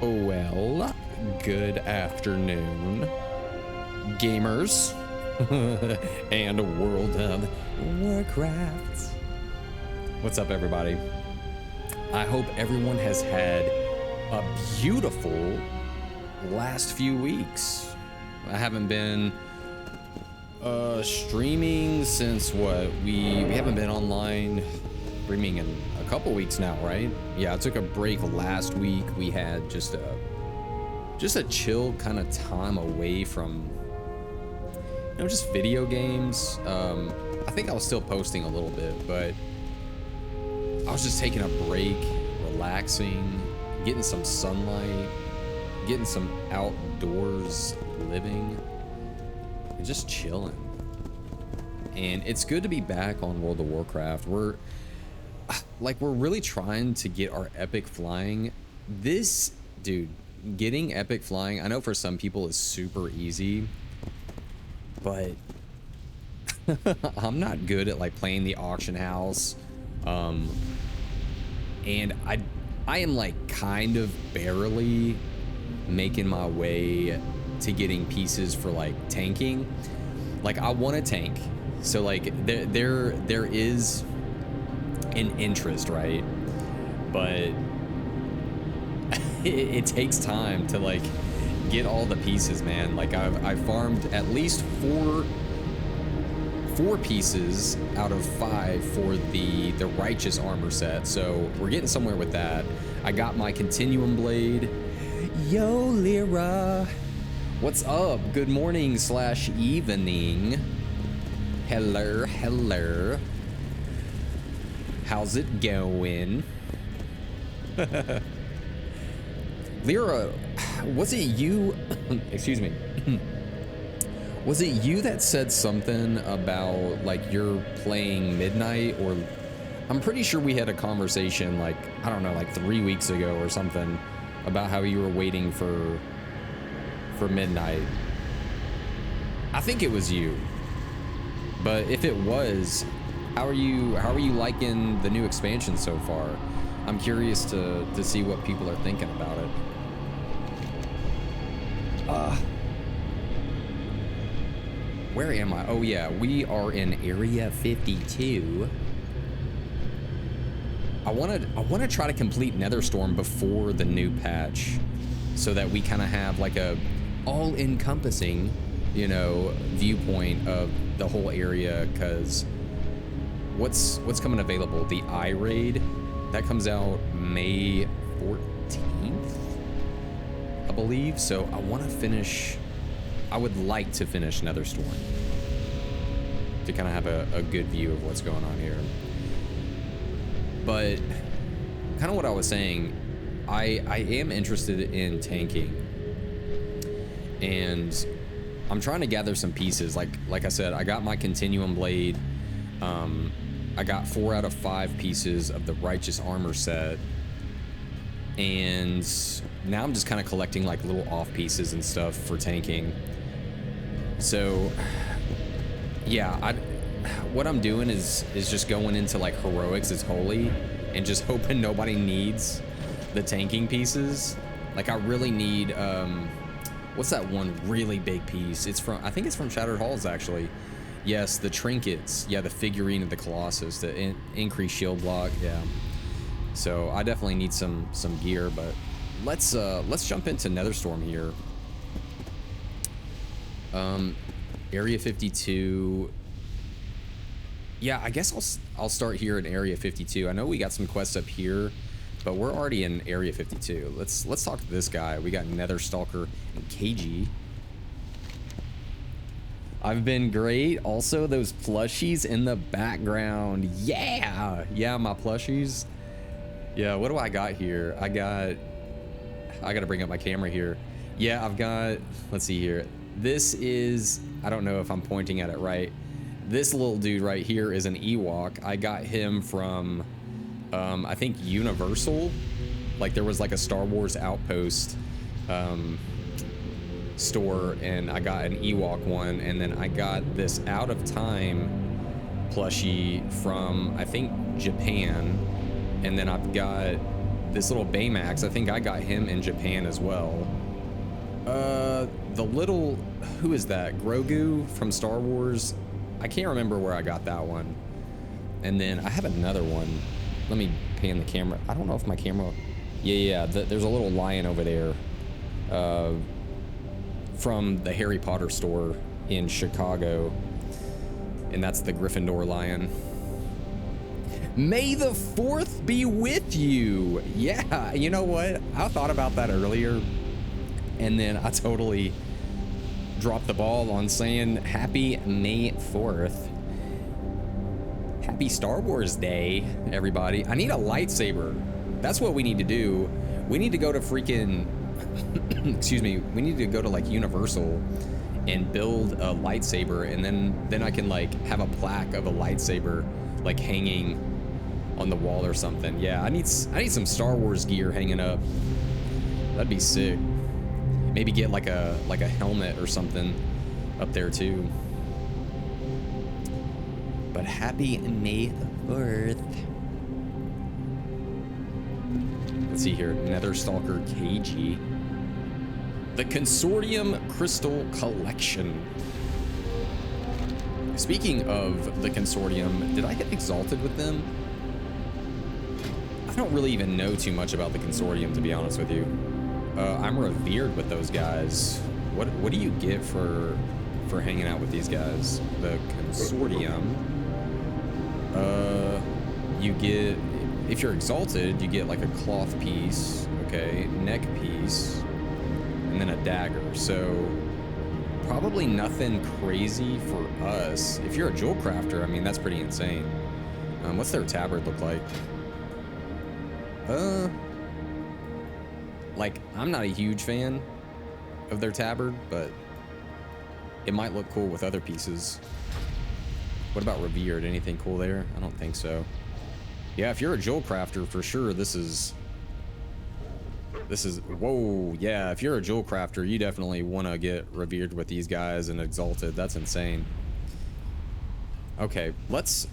Well, good afternoon, gamers and World of Warcraft. What's up, everybody? I hope everyone has had a beautiful last few weeks. I haven't been streaming since what? We haven't been online streaming in a couple weeks now, right? Yeah, I took a break last week. We had just a chill kind of time away from, you know, just video games. I think I was still posting a little bit, but I was just taking a break, relaxing, getting some sunlight, getting some outdoors living, and just chilling. And it's good to be back on World of Warcraft. We're really trying to get our epic flying. This, dude, getting epic flying, I know for some people is super easy, but I'm not good at like playing the auction house. And I am like kind of barely making my way to getting pieces for like tanking. Like I want to tank, so like there is an interest, right? But it takes time to like get all the pieces, man. Like I've farmed at least four pieces out of 5 for the righteous armor set, so we're getting somewhere with that. I got my continuum blade. Yo, Lyra, what's up? Good morning / evening. Hello. How's it going? Lyra, was it you? Excuse me. Was it you that said something about like you're playing midnight? Or I'm pretty sure we had a conversation like, I don't know, like 3 weeks ago or something about how you were waiting for midnight. I think it was you. But if it was, how are you liking the new expansion so far? I'm curious to see what people are thinking about it. Where am I? Oh yeah, we are in Area 52. I want to try to complete Netherstorm before the new patch, so that we kind of have like a all-encompassing, you know, viewpoint of the whole area. Because what's coming available? The I raid that comes out May 14th, I believe. So I want to finish. I would like to finish Netherstorm to kind of have a good view of what's going on here. But kind of what I was saying, I am interested in tanking, and I'm trying to gather some pieces. Like I said, I got my continuum blade. I got 4 out of 5 pieces of the righteous armor set, and now I'm just kind of collecting like little off pieces and stuff for tanking. So yeah, what I'm doing is just going into like heroics as holy and just hoping nobody needs the tanking pieces. Like I really need what's that one really big piece? I think it's from Shattered Halls actually. Yes, the trinkets. Yeah, the figurine of the Colossus, the increased shield block. Yeah. So I definitely need some gear, but let's jump into Netherstorm here. Area 52. Yeah, I guess I'll start here in Area 52. I know we got some quests up here, but we're already in Area 52. Let's talk to this guy. We got Netherstalker and KG. I've been great. Also, those plushies in the background. Yeah, my plushies. Yeah, what do I got here? I gotta bring up my camera here. Yeah, I've got, let's see here. This is, I don't know if I'm pointing at it right. This little dude right here is an Ewok. I got him from, I think Universal. Like there was like a Star Wars Outpost store, and I got an Ewok one, and then I got this Out of Time plushie from, I think, Japan, and then I've got this little Baymax, I think I got him in Japan as well. The little, who is that? Grogu from Star Wars. I can't remember where I got that one. And then I have another one. Let me pan the camera. I don't know if my camera, yeah, there's a little lion over there. From the Harry Potter store in Chicago. And that's the Gryffindor lion. May the 4th be with you. Yeah, you know what? I thought about that earlier. And then I totally dropped the ball on saying happy May 4th. Happy Star Wars Day, everybody. I need a lightsaber. That's what we need to do. We need to go to freaking, excuse me, we need to go to like Universal and build a lightsaber, and then I can like have a plaque of a lightsaber like hanging on the wall or something. Yeah, I need some Star Wars gear hanging up. That'd be sick. Maybe get like a helmet or something up there too. But happy May 4th. Let's see here, Netherstalker KG. The Consortium Crystal Collection. Speaking of the Consortium, did I get exalted with them? I don't really even know too much about the Consortium, to be honest with you. I'm revered with those guys. What do you get for hanging out with these guys? The Consortium. You get, if you're exalted, you get like a cloth piece, okay, neck piece, and then a dagger. So probably nothing crazy for us. If you're a jewel crafter, I mean, that's pretty insane. What's their tabard look like? Like, I'm not a huge fan of their tabard, but it might look cool with other pieces. What about revered? Anything cool there? I don't think so. Yeah, if you're a jewel crafter, for sure, this is, whoa, yeah, if you're a jewel crafter, you definitely want to get revered with these guys and exalted. That's insane. Okay, let's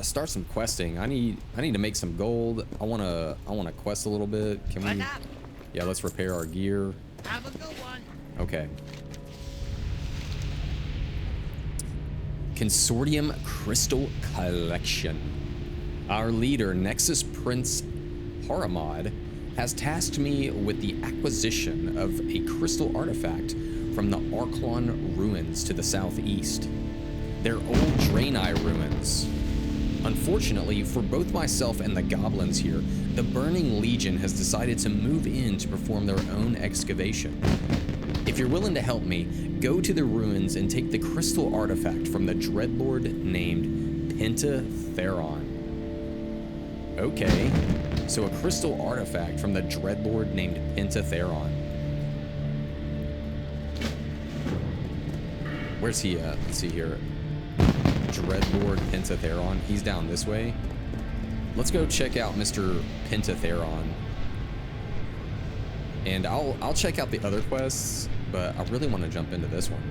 start some questing. I need to make some gold. I want to quest a little bit. Can we? Yeah, let's repair our gear. Have a good one. Okay. Consortium Crystal Collection. Our leader, Nexus Prince Haramad, has tasked me with the acquisition of a crystal artifact from the Arklon ruins to the southeast. They're old Draenei ruins. Unfortunately, for both myself and the goblins here, the Burning Legion has decided to move in to perform their own excavation. If you're willing to help me, go to the ruins and take the crystal artifact from the dreadlord named Pentatheron. Okay, so a crystal artifact from the dreadlord named Pentatheron. Where's he at? Let's see here. Dreadlord Pentatheron. He's down this way. Let's go check out Mr. Pentatheron. And I'll check out the other quests, but I really want to jump into this one.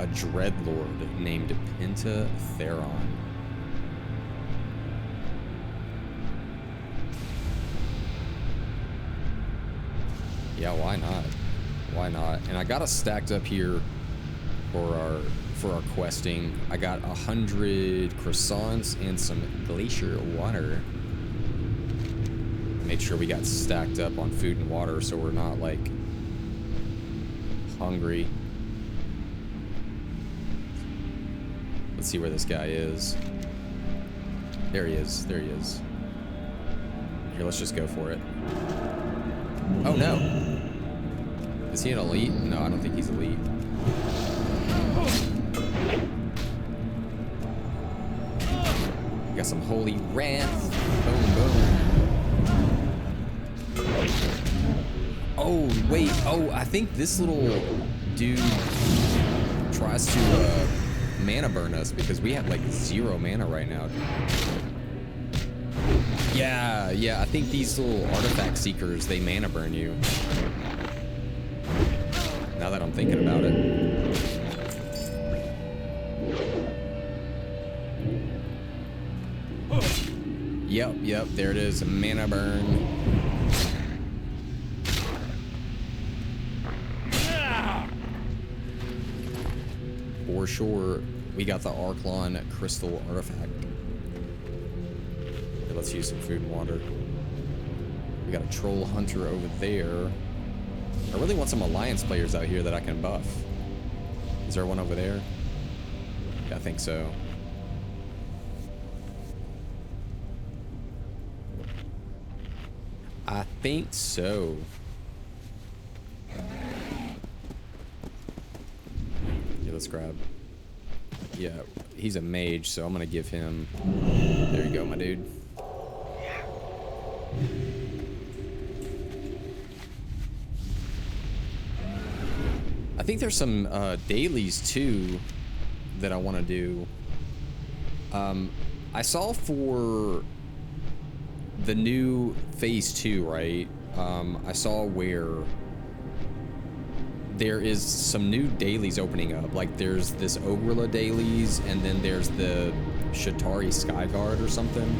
A dreadlord named Pentatheron. Yeah, why not? Why not? And I got us stacked up here for our questing. I got 100 croissants and some glacier water. Made sure we got stacked up on food and water so we're not like hungry. Let's see where this guy is. There he is. There he is. Here, let's just go for it. Oh no. Is he an elite? No, I don't think he's elite. Got some holy wrath. Boom, boom. Oh, wait. Oh, I think this little dude tries to mana burn us because we have like 0 mana right now. Yeah, I think these little artifact seekers, they mana burn you. Now that I'm thinking about it. Yep, there it is. Mana burn. For sure, we got the Archlon crystal artifact. Okay, let's use some food and water. We got a troll hunter over there. I really want some alliance players out here that I can buff. Is there one over there? Yeah, I think so. I think so. Yeah, let's grab. Yeah, he's a mage, so I'm gonna give him. There you go, my dude. I think there's some dailies too that I want to do. I saw for the new phase 2, right? I saw where there is some new dailies opening up. Like there's this Ogrilla dailies, and then there's the Shatari Skyguard or something.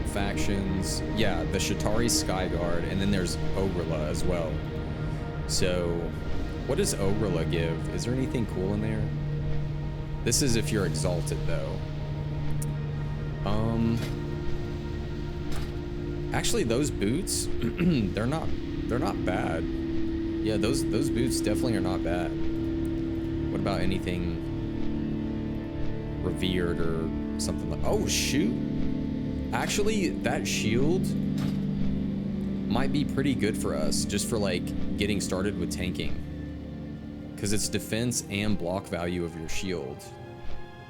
Factions. Yeah, the Shatari Skyguard, and then there's Ogrilla as well. So, what does Ogrilla give? Is there anything cool in there? This is if you're exalted, though. Actually, those boots, they're not bad. Yeah, those boots definitely are not bad. What about anything revered or something like? Oh shoot! Actually, that shield might be pretty good for us, just for like getting started with tanking. Because it's defense and block value of your shield,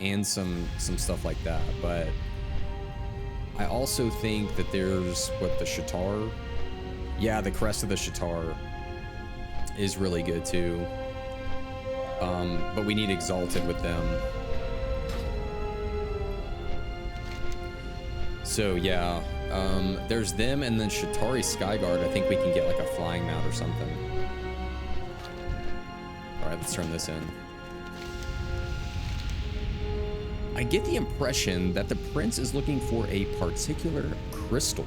and some stuff like that. But I also think that there's what, the Shatar. Yeah, the crest of the Shatar is really good too. But we need exalted with them. So yeah, there's them, and then Shatari Skyguard. I think we can get like a flying mount or something. All right, let's turn this in. I get the impression that the prince is looking for a particular crystal,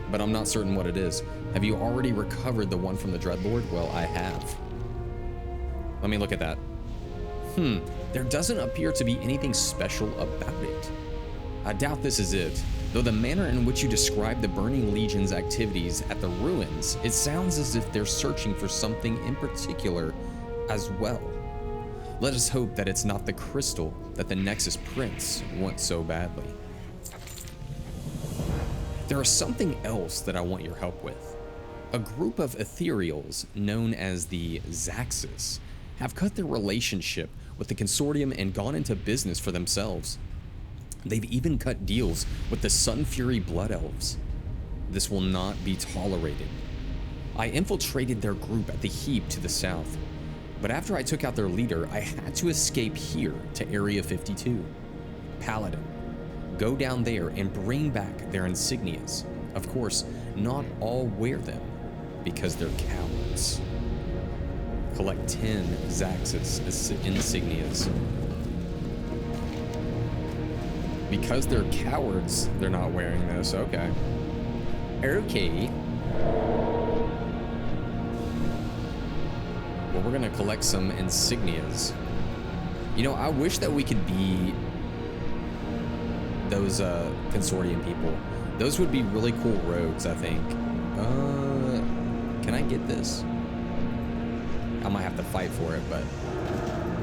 but I'm not certain what it is. Have you already recovered the one from the Dreadlord? Well, I have. Let me look at that. There doesn't appear to be anything special about it. I doubt this is it, though the manner in which you describe the Burning Legion's activities at the ruins, it sounds as if they're searching for something in particular as well. Let us hope that it's not the crystal that the Nexus Prince wants so badly. There is something else that I want your help with. A group of ethereals known as the Zaxxas have cut their relationship with the consortium and gone into business for themselves. They've even cut deals with the Sun Fury Blood Elves. This will not be tolerated. I infiltrated their group at the heap to the south, but after I took out their leader, I had to escape here to Area 52. Paladin, go down there and bring back their insignias. Of course, not all wear them because they're cowards. Collect 10 Zaxxas insignias. Because they're cowards, they're not wearing this. Okay. Okay. Well, we're gonna collect some insignias. You know, I wish that we could be those consortium people. Those would be really cool rogues, I think. Can I get this? I might have to fight for it, but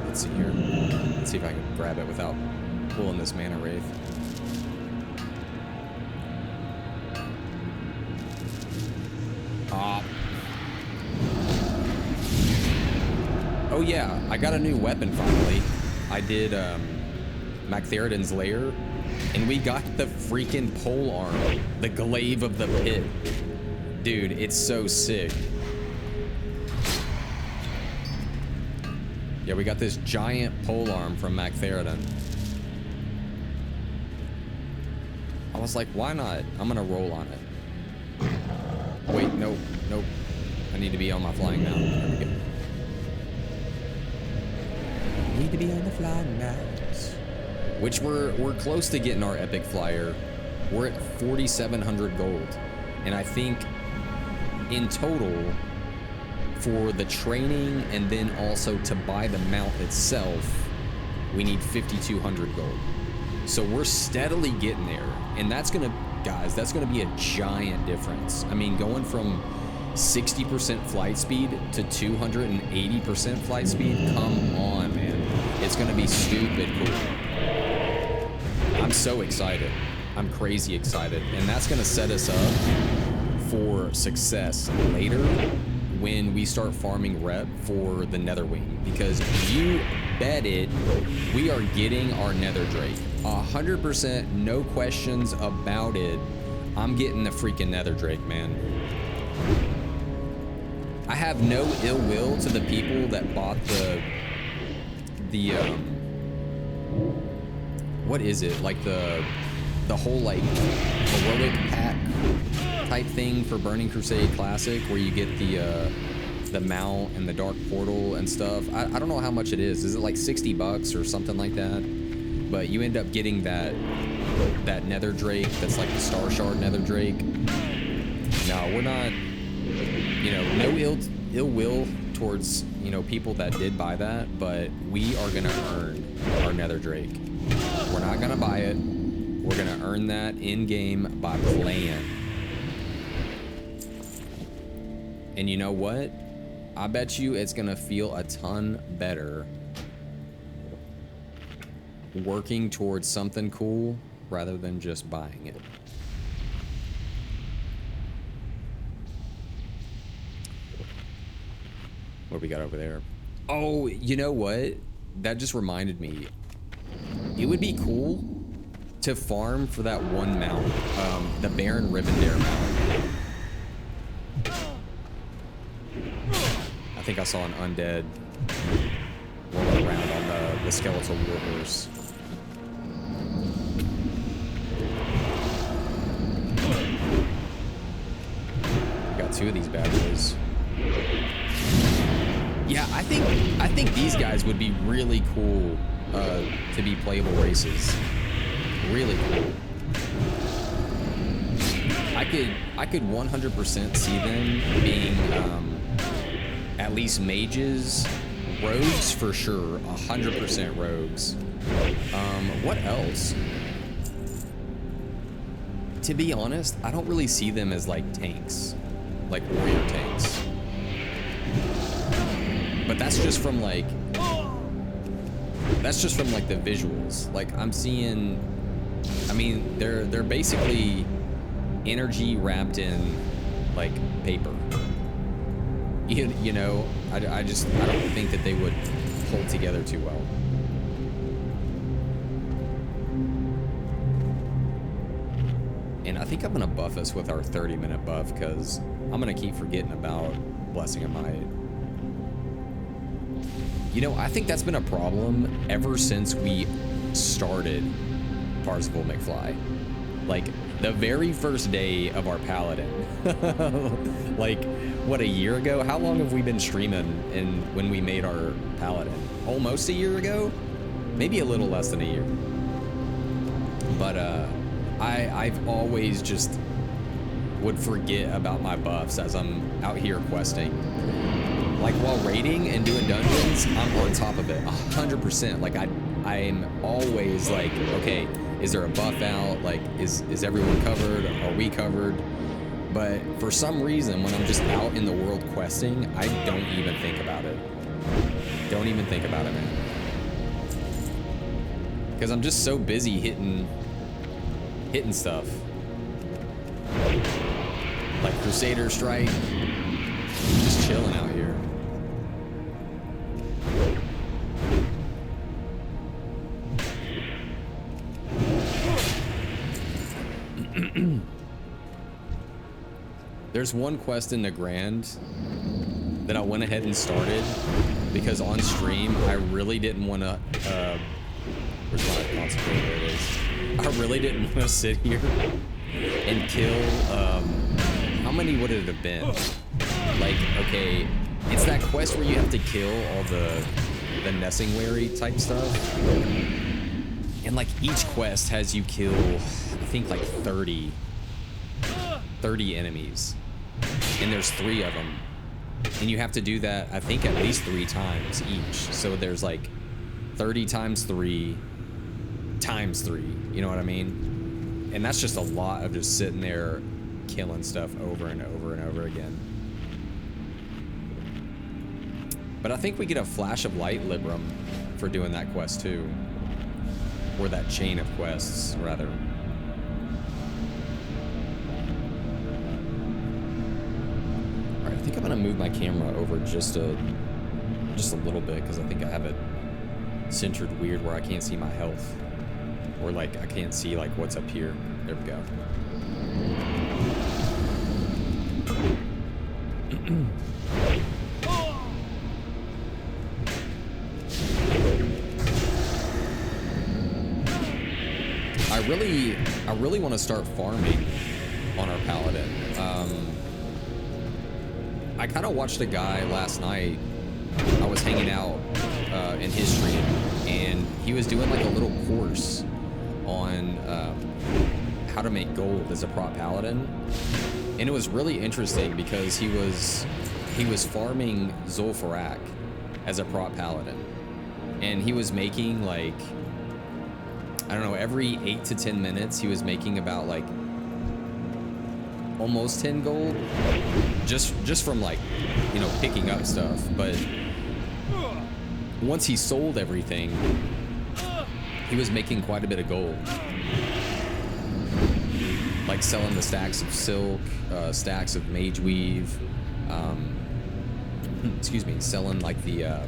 let's see here. Let's see if I can grab it without pulling this mana wraith. Oh yeah, I got a new weapon finally. I did Mactheridon's Lair, and we got the freaking pole arm, the glaive of the pit. Dude, it's so sick. Yeah, we got this giant pole arm from Mactheridon. I was like, why not? I'm gonna roll on it. Wait, nope. I need to be on my flying mount. There we go. Need to be on the flying mounts. Which we're close to getting our epic flyer. we're at 4,700 gold. And I think in total, for the training and then also to buy the mount itself, we need 5,200 gold. So we're steadily getting there. And that's gonna, guys, that's gonna be a giant difference. I mean, going from 60% flight speed to 280% flight speed, come on, man. It's gonna be stupid cool. I'm so excited. I'm crazy excited. And that's gonna set us up for success later when we start farming rep for the nether wing, because you bet it, we are getting our nether drake. 100%, no questions about it. I'm getting the freaking nether drake, man. I have no ill will to the people that bought the what is it, like the whole like heroic pack type thing for Burning Crusade Classic, where you get the mount and the dark portal and stuff. I don't know how much it is. Is it like 60 bucks or something like that? But you end up getting that nether drake that's like the star shard nether drake. No, we're not, you know, no ill will towards, you know, people that did buy that, but we are gonna earn our nether drake. We're not gonna buy it. We're gonna earn that in game by playing. And you know what? I bet you it's gonna feel a ton better working towards something cool rather than just buying it. What do we got over there? Oh, you know what? That just reminded me. It would be cool to farm for that one mount, the Baron Rivendare mount. I think I saw an undead rolling around on the skeletal warhorse. We got two of these bad boys. Yeah, I think these guys would be really cool to be playable races. Really cool. I could 100% see them being at least mages, rogues for sure, 100% rogues. What else? To be honest, I don't really see them as like tanks, like warrior tanks. But that's just from like the visuals. Like I'm seeing, I mean, they're basically energy wrapped in like paper. You know, I don't think that they would hold together too well. And I think I'm gonna buff us with our 30-minute buff, because I'm gonna keep forgetting about Blessing of Might. You know, I think that's been a problem ever since we started Parzival McFly. Like, the very first day of our Paladin. Like, what, a year ago? How long have we been streaming when we made our Paladin? Almost a year ago? Maybe a little less than a year. But, I've always just would forget about my buffs as I'm out here questing. Like, while raiding and doing dungeons, I'm on top of it 100%. Like, I'm always like, okay, is there a buff out? Like, is everyone covered? Are we covered? But for some reason, when I'm just out in the world questing, I don't even think about it. Don't even think about it, man. Because I'm just so busy hitting stuff. Like Crusader Strike. Just chilling out here. There's one quest in the Grand that I went ahead and started because on stream I really didn't want to where's my concentrator? There it is. I really didn't want to sit here and kill how many would it have been? Like, okay, it's that quest where you have to kill all the Nessingwary type stuff. And like each quest has you kill, I think like 30 enemies. And there's 3 of them. And you have to do that, I think, at least 3 times each. So there's like 30 times 3 times 3. You know what I mean? And that's just a lot of just sitting there killing stuff over and over and over again. But I think we get a flash of light Libram for doing that quest too. Or that chain of quests, rather. Alright, I think I'm gonna move my camera over just a little bit, because I think I have it centered weird where I can't see my health. Or like I can't see like what's up here. There we go. I really want to start farming on our Paladin. I kind of watched a guy last night. I was hanging out in his stream, and he was doing like a little course on how to make gold as a prop Paladin, and it was really interesting because he was farming Zul'Farrak as a prop Paladin, and he was making like, I don't know, every 8 to 10 minutes he was making about like almost 10 gold just from like, you know, picking up stuff. But once he sold everything, he was making quite a bit of gold, like selling the stacks of silk, stacks of mage weave, excuse me, selling like the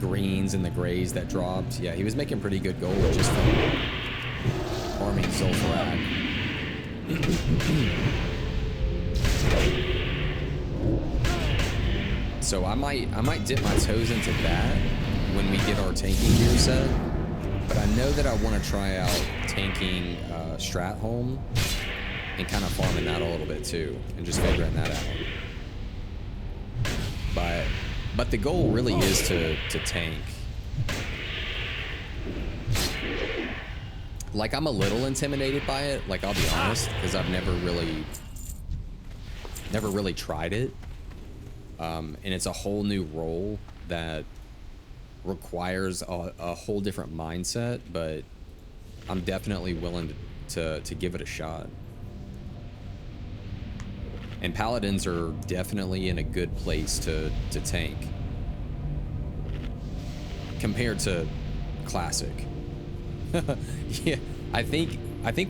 greens and the grays that dropped. Yeah, he was making pretty good gold just from farming Zul'Farrak. So I might dip my toes into that when we get our tanking gear set. But I know that I want to try out tanking Stratholme and kind of farming that a little bit too, and just figuring that out. But the goal really is to tank. Like, I'm a little intimidated by it, like, I'll be honest, because I've never really tried it. And it's a whole new role that requires a whole different mindset, but I'm definitely willing to give it a shot. And Paladins are definitely in a good place to tank compared to Classic. Yeah, I think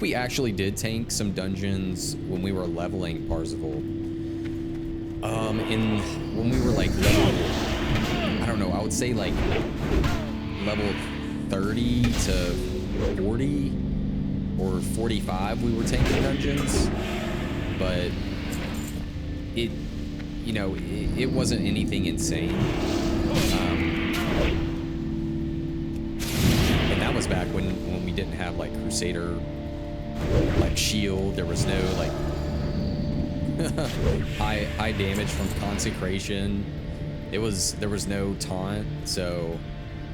we actually did tank some dungeons when we were leveling Parzival. When we were like level, I don't know, I would say like level 30 to 40 or 45 we were tanking dungeons, but it, you know, it wasn't anything insane. And that was back when we didn't have like Crusader like shield. There was no like high damage from consecration. There was no taunt, so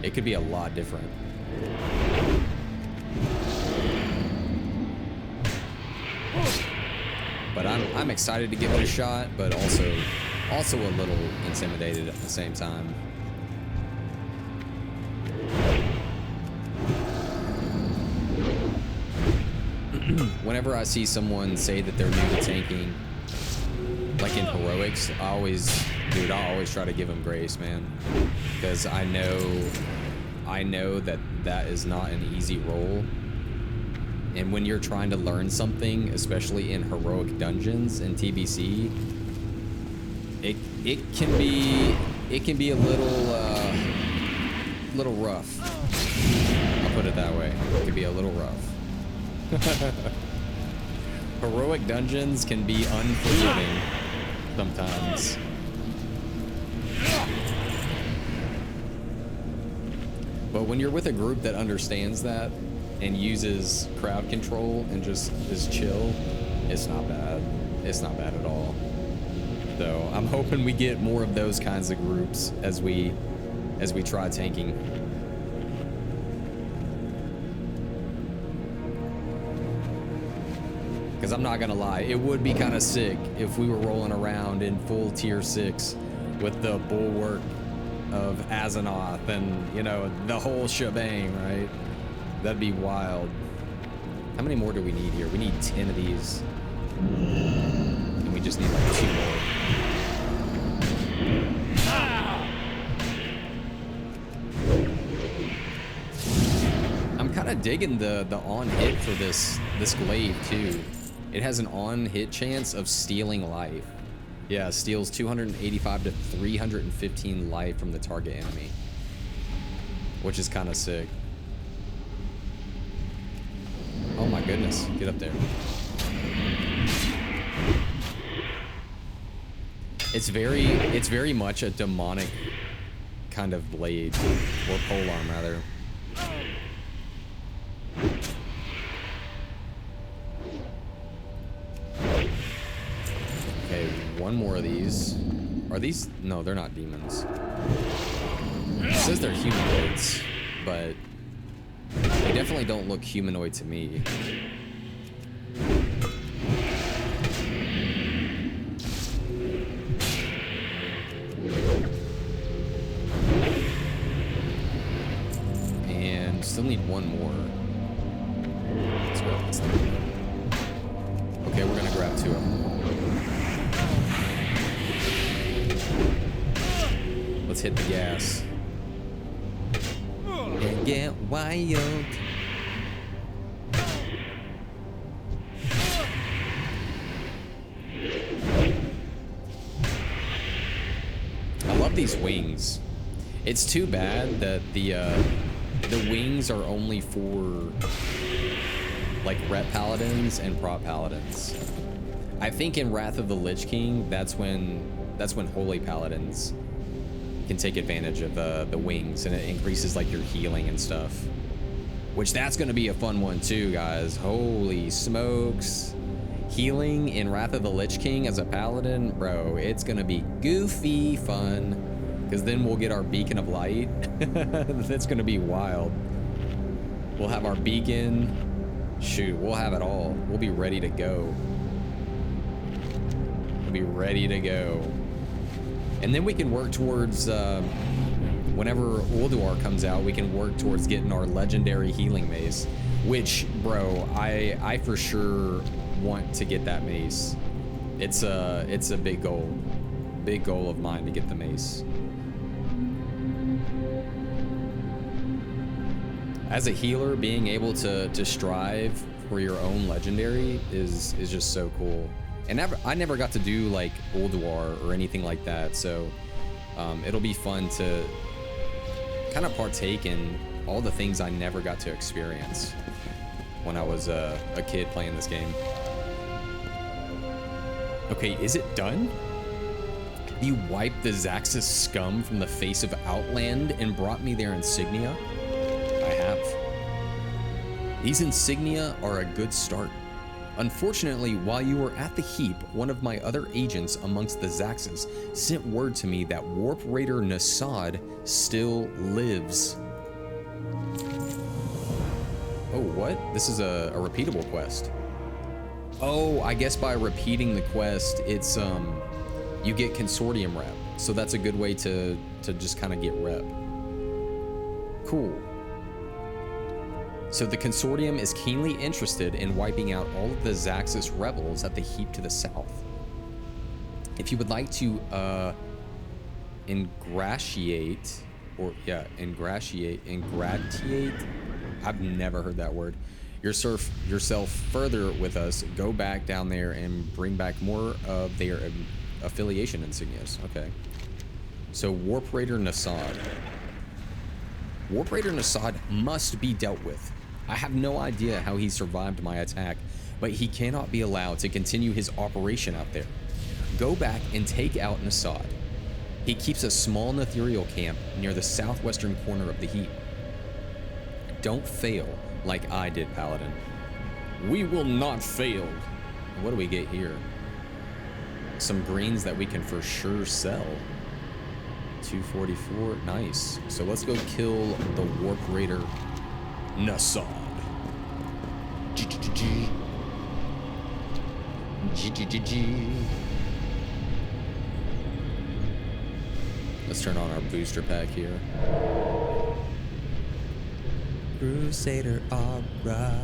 it could be a lot different. But I'm excited to give it a shot, but also a little intimidated at the same time. Whenever I see someone say that they're new to tanking, like in heroics, I'll always try to give them grace, man, because I know that is not an easy role. And when you're trying to learn something, especially in heroic dungeons and TBC, it can be a little rough. I'll put it that way. It can be a little rough. Heroic dungeons can be unforgiving sometimes. But when you're with a group that understands that and uses crowd control and just is chill, it's not bad. It's not bad at all. So I'm hoping we get more of those kinds of groups as we try tanking. Because I'm not gonna lie, it would be kind of sick if we were rolling around in full tier 6 with the bulwark of Azeroth and, you know, the whole shebang, right? That'd be wild. How many more do we need here? We need 10 of these. And we just need like 2 more. I'm kind of digging the on hit for this glaive too. It has an on hit chance of stealing life. Yeah, steals 285 to 315 life from the target enemy, which is kind of sick. Oh my goodness, get up there. It's very much a demonic kind of blade, or polearm rather. Okay, one more of these. Are these? No, they're not demons. It says they're humanoids, but they definitely don't look humanoid to me. And still need one more. Let's grab this thing. Okay, we're gonna grab 2 of them. Let's hit the gas. And get wild. I love these wings. It's too bad that the wings are only for like rep paladins and prop paladins. I think in Wrath of the Lich King, that's when holy paladins can take advantage of the wings, and it increases like your healing and stuff, which that's going to be a fun one too, guys. Holy smokes, healing in Wrath of the Lich King as a paladin, bro, it's going to be goofy fun, because then we'll get our beacon of light. That's going to be wild. We'll have our beacon, shoot, we'll have it all. We'll be ready to go. We'll be ready to go. And then we can work towards, whenever Ulduar comes out, we can work towards getting our legendary healing mace, which, bro, I for sure want to get that mace. It's a big goal of mine to get the mace. As a healer, being able to strive for your own legendary is just so cool. And I never got to do like Ulduar or anything like that, so it'll be fun to kind of partake in all the things I never got to experience when I was a kid playing this game. Okay, is it done? Have you wiped the Zaxxas scum from the face of Outland and brought me their insignia? I have. These insignia are a good start. Unfortunately, while you were at the heap, one of my other agents amongst the Zaxxas sent word to me that Warp Raider Nasad still lives. Oh, what? This is a repeatable quest. Oh, I guess by repeating the quest, it's you get consortium rep. So that's a good way to just kind of get rep. Cool. So the consortium is keenly interested in wiping out all of the Zaxxas rebels at the heap to the south. If you would like to ingratiate, I've never heard that word, yourself further with us, go back down there and bring back more of their affiliation insignias. Okay. So Warp Raider Nasad. Warp Raider Nasad must be dealt with. I have no idea how he survived my attack, but he cannot be allowed to continue his operation out there. Go back and take out Nasad. He keeps a small Netherial camp near the southwestern corner of the heap. Don't fail like I did, Paladin. We will not fail. What do we get here? Some greens that we can for sure sell. 244, nice. So let's go kill the Warp Raider Nasad. G. Let's turn on our booster pack here. Crusader Aura.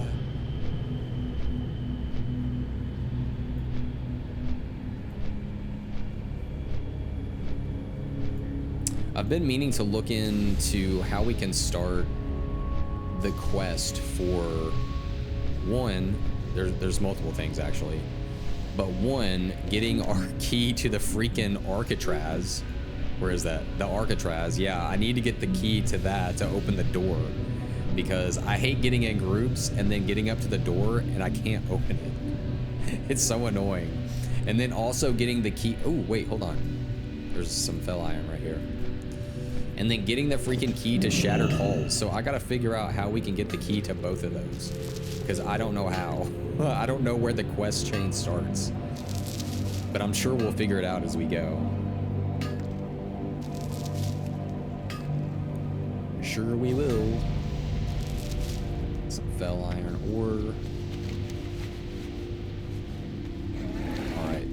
I've been meaning to look into how we can start the quest for one. There's multiple things actually, but one, getting our key to the freaking Arcatraz. Where is that? The Arcatraz. Yeah, I need to get the key to that to open the door, because I hate getting in groups and then getting up to the door and I can't open it. It's so annoying. And then also getting the key. Oh wait, hold on. There's some fell iron right here. And then getting the freaking key to Shattered Halls. So I gotta figure out how we can get the key to both of those, because I don't know how. I don't know where the quest chain starts, but I'm sure we'll figure it out as we go. Sure we will. Some fell iron ore. All right,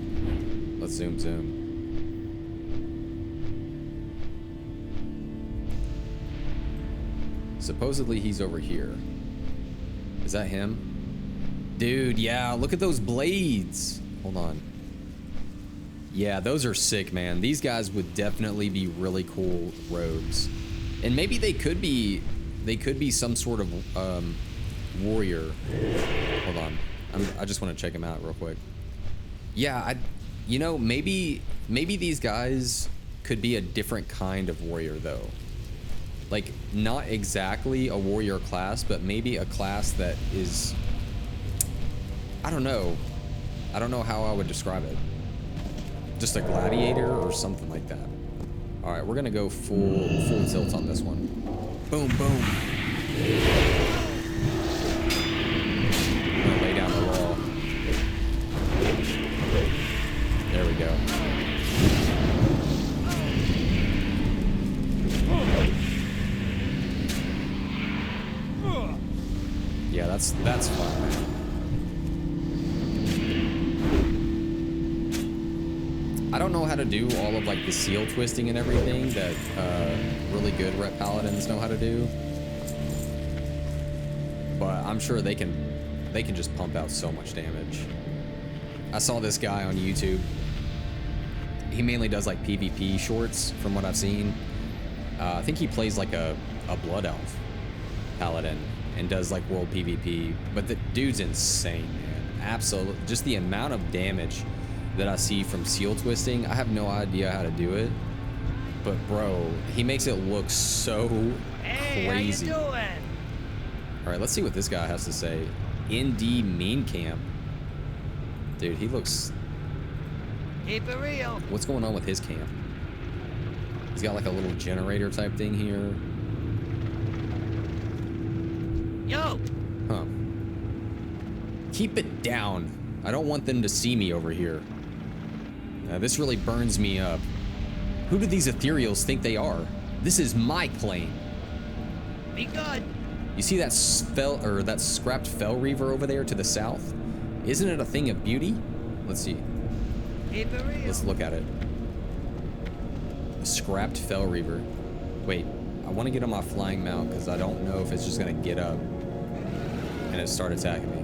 let's zoom. Supposedly he's over here. Is that him? Dude, yeah, look at those blades. Hold on. Yeah, those are sick, man. These guys would definitely be really cool rogues. And maybe they could be some sort of warrior. Hold on. I just want to check him out real quick. Yeah, you know, maybe these guys could be a different kind of warrior though. Like, not exactly a warrior class, but maybe a class that is, I don't know how I would describe it. Just a gladiator or something like that. All right, we're gonna go full tilt on this one. Boom, boom. I'm gonna lay down the wall. There we go. Yeah, that's fun, man. I don't know how to do all of like the seal twisting and everything that really good rep paladins know how to do, but I'm sure they can just pump out so much damage. I saw this guy on YouTube. He mainly does like PvP shorts from what I've seen. I think he plays like a blood elf paladin and does like world PvP, but the dude's insane, man. Absolutely, just the amount of damage that I see from seal twisting, I have no idea how to do it, but bro, he makes it look so crazy. How you doing? All right, let's see what this guy has to say. ND Mean Camp. Dude, he looks... Keep it real. What's going on with his camp? He's got like a little generator type thing here. Yo. Huh. Keep it down. I don't want them to see me over here. This really burns me up. Who do these ethereals think they are? This is my claim. Be good. You see that that scrapped fell reaver over there to the south? Isn't it a thing of beauty? Let's see. Keep it real. Let's look at it. A scrapped fell reaver. Wait, I want to get on my flying mount because I don't know if it's just gonna get up and it start attacking me.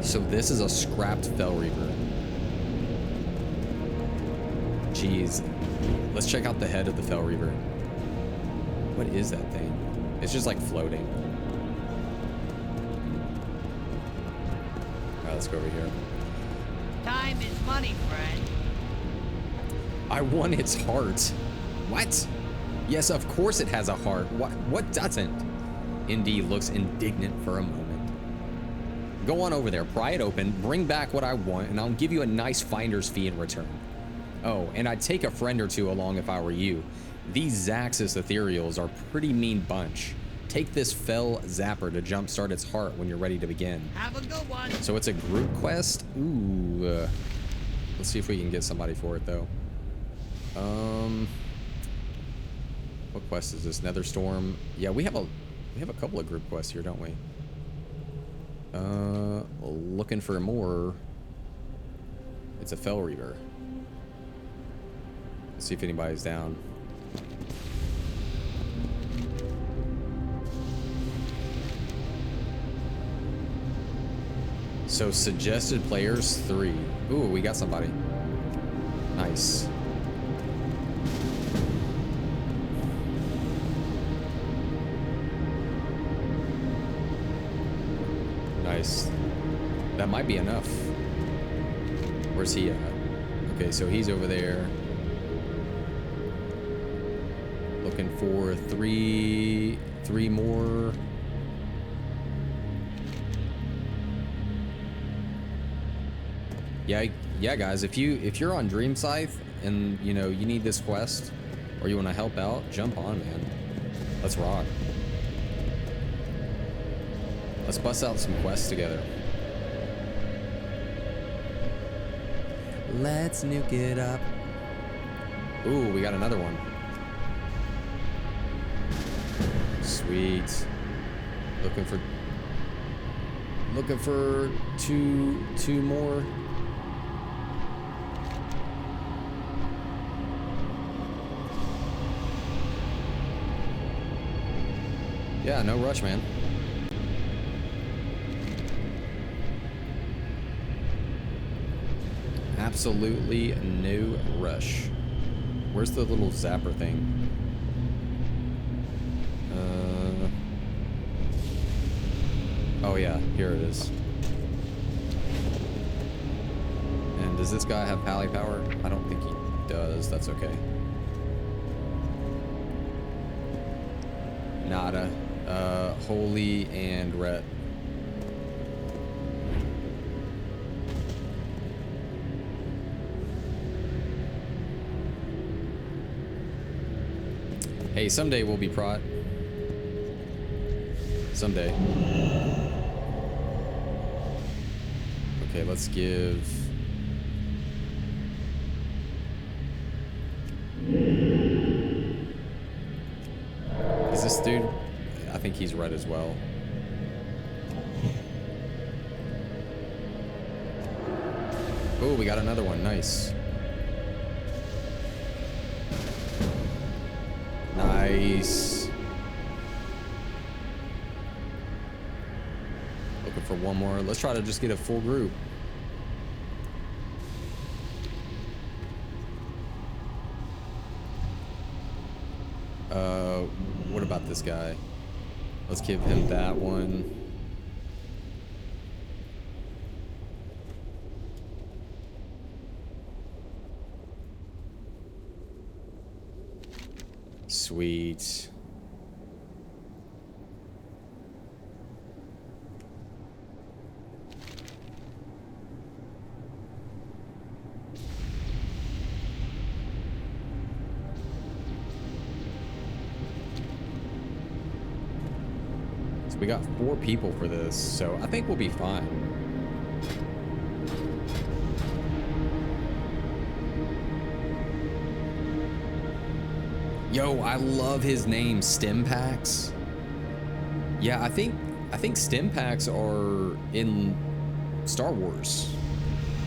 So this is a scrapped fell reaver. Jeez. Let's check out the head of the fell reaver. What is that thing? It's just like floating. Alright, let's go over here. Time is money, friend. I won its heart. What? Yes, of course it has a heart. What doesn't? Indy looks indignant for a moment. Go on over there, pry it open, bring back what I want, and I'll give you a nice finder's fee in return. Oh, and I'd take a friend or two along if I were you. These Zaxxas ethereals are a pretty mean bunch. Take this fell zapper to jumpstart its heart when you're ready to begin. Have a good one. So it's a group quest? Ooh. Let's see if we can get somebody for it, though. What quest is this? Netherstorm. Yeah, we have a couple of group quests here, don't we? Looking for more. It's a Fel Reaver. Let's see if anybody's down. So suggested players 3. Ooh, we got somebody. Nice. Nice. That might be enough. Where's he at? Okay, so he's over there. Looking for three more. Yeah, guys. If you're on Dream Scythe and you need this quest or you want to help out, jump on, man. Let's rock. Let's bust out some quests together. Let's nuke it up. Ooh, we got another one. Sweet. Looking for two more. Yeah, no rush, man. Absolutely no rush. Where's the little zapper thing? Oh yeah, here it is. And does this guy have pally power? I don't think he does. That's okay. Nada. Holy and Ret. Hey, someday we'll be prot. Someday. Okay, let's give... Is this dude? I think he's red as well. Oh, we got another one. Nice. Nice. Looking for one more. Let's try to just get a full group. What about this guy? Let's give him that one. Sweet. So we got 4 people for this, so I think we'll be fine. Yo, I love his name, Stim Packs. Yeah, I think Stim Packs are in Star Wars.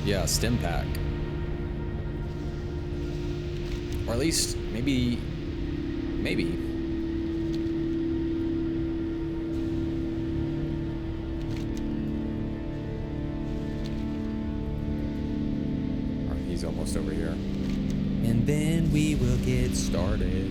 Yeah, Stim Pack. Or at least maybe. All right, he's almost over here. And then we will get started.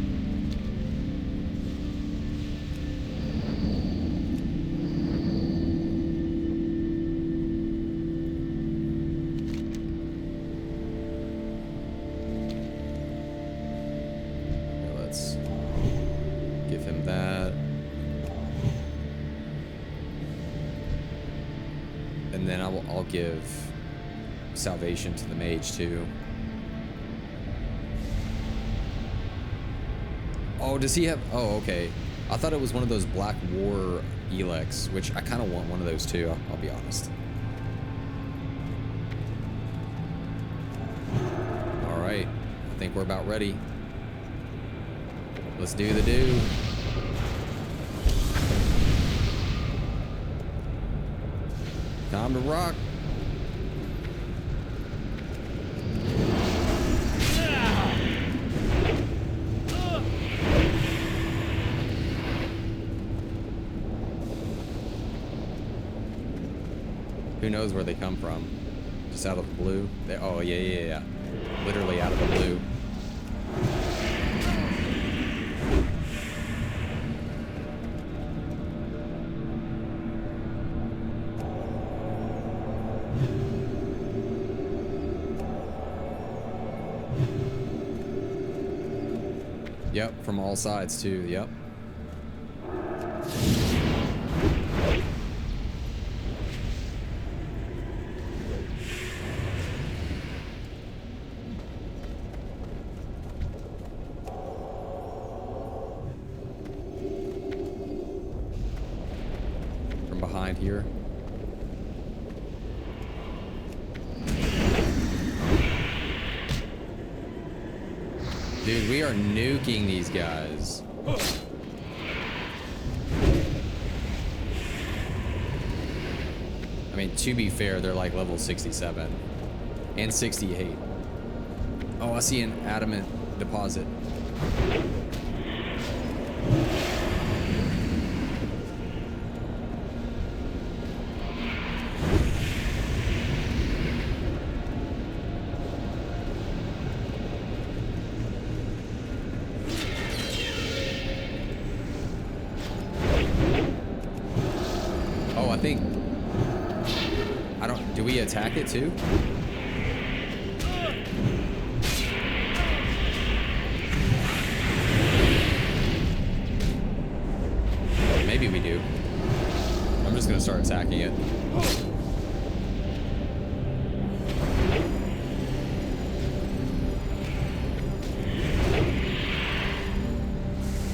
Okay, let's give him that. And then I'll give salvation to the mage too. Oh, does he have... Oh, okay. I thought it was one of those Black War Elex, which I kind of want one of those too, I'll be honest. All right. I think we're about ready. Let's do the do. Time to rock. Who knows where they come from? Just out of the blue? Oh, yeah. Literally out of the blue. Yep, from all sides too, yep. From behind here. Dude, we are nuking these guys. I mean, to be fair, they're like level 67 and 68. Oh, I see an adamant deposit. Do we attack it too? Maybe we do. I'm just gonna start attacking it.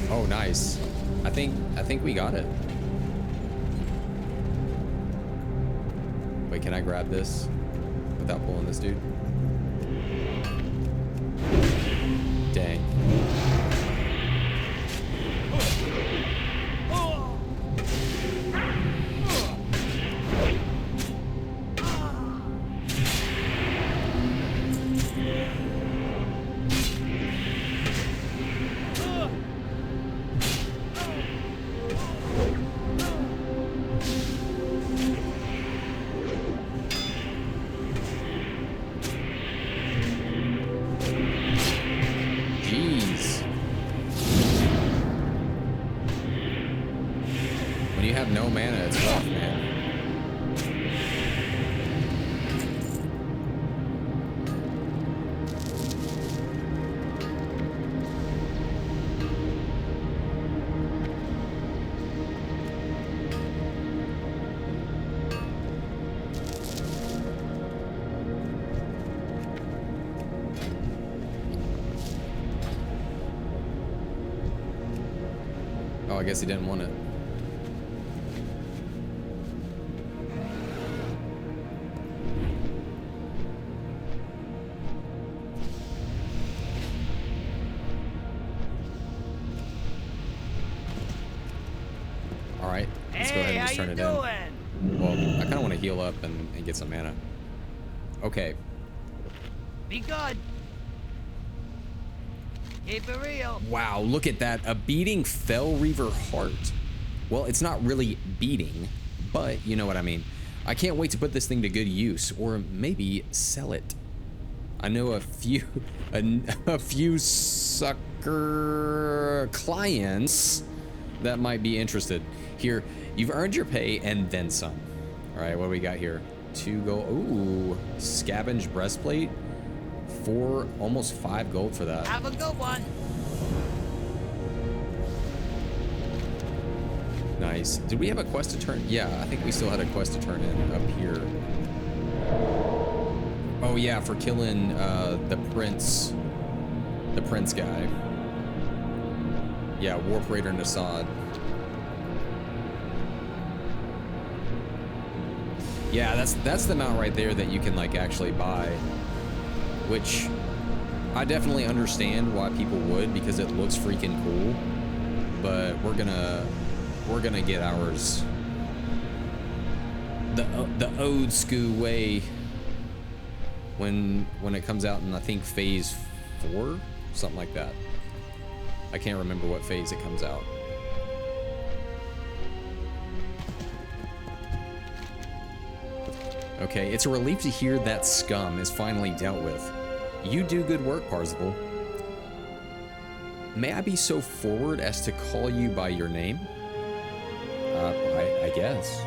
Oh, nice. I think we got it. Wait, can I grab this without pulling this dude? Dang. No mana, it's rough, man. Oh, I guess he didn't want it. Turn it in. Well, I kind of want to heal up and get some mana. Okay. Be good. Keep it real. Wow, look at that. A beating Fell Reaver heart. Well, it's not really beating, but you know what I mean. I can't wait to put this thing to good use, or maybe sell it. I know a few sucker clients that might be interested. Here, you've earned your pay and then some. All right, what do we got here? 2 gold. Ooh, scavenge breastplate. 4, almost 5 gold for that. Have a good one. Nice. Did we have a quest to turn? Yeah, I think we still had a quest to turn in up here. Oh yeah, for killing the prince guy. Yeah, Warp Raider Nassad. Yeah, that's the mount right there that you can like actually buy, which I definitely understand why people would, because it looks freaking cool. But we're gonna get ours the old school way when it comes out in, I think, phase 4, something like that. I can't remember what phase it comes out. Okay, it's a relief to hear that scum is finally dealt with. You do good work, Parzival. May I be so forward as to call you by your name? I guess,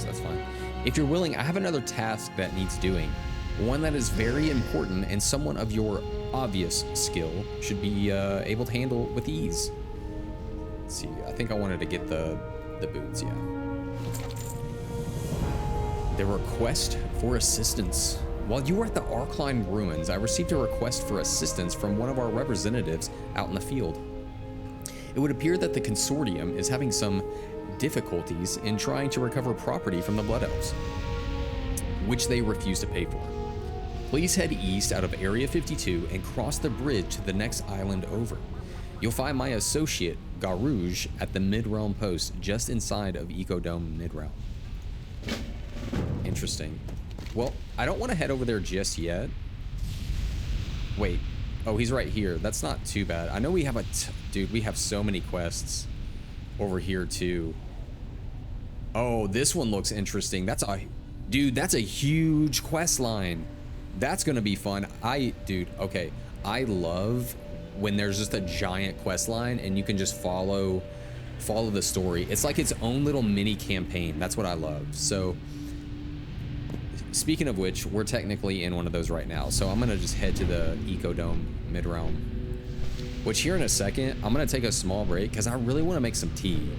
that's fine. If you're willing, I have another task that needs doing. One that is very important and someone of your obvious skill should be able to handle with ease. Let's see, I think I wanted to get the boots, yeah. The request for assistance. While you were at the Arkline ruins, I received a request for assistance from one of our representatives out in the field. It would appear that the consortium is having some difficulties in trying to recover property from the Blood Elves, which they refuse to pay for. Please head east out of Area 52 and cross the bridge to the next island over. You'll find my associate, Garouge, at the Mid-Realm post just inside of Ecodome Mid-Realm. Interesting. Well, I don't want to head over there just yet. Wait. Oh, he's right here. That's not too bad. I know we have dude, we have so many quests over here too. Oh, this one looks interesting. Dude, that's a huge quest line. That's gonna be fun. Dude, okay. I love when there's just a giant quest line and you can just follow the story. It's like its own little mini campaign. That's what I love. So, speaking of which, we're technically in one of those right now. So I'm gonna just head to the Ecodome Mid-Realm. Which here in a second, I'm gonna take a small break because I really want to make some tea.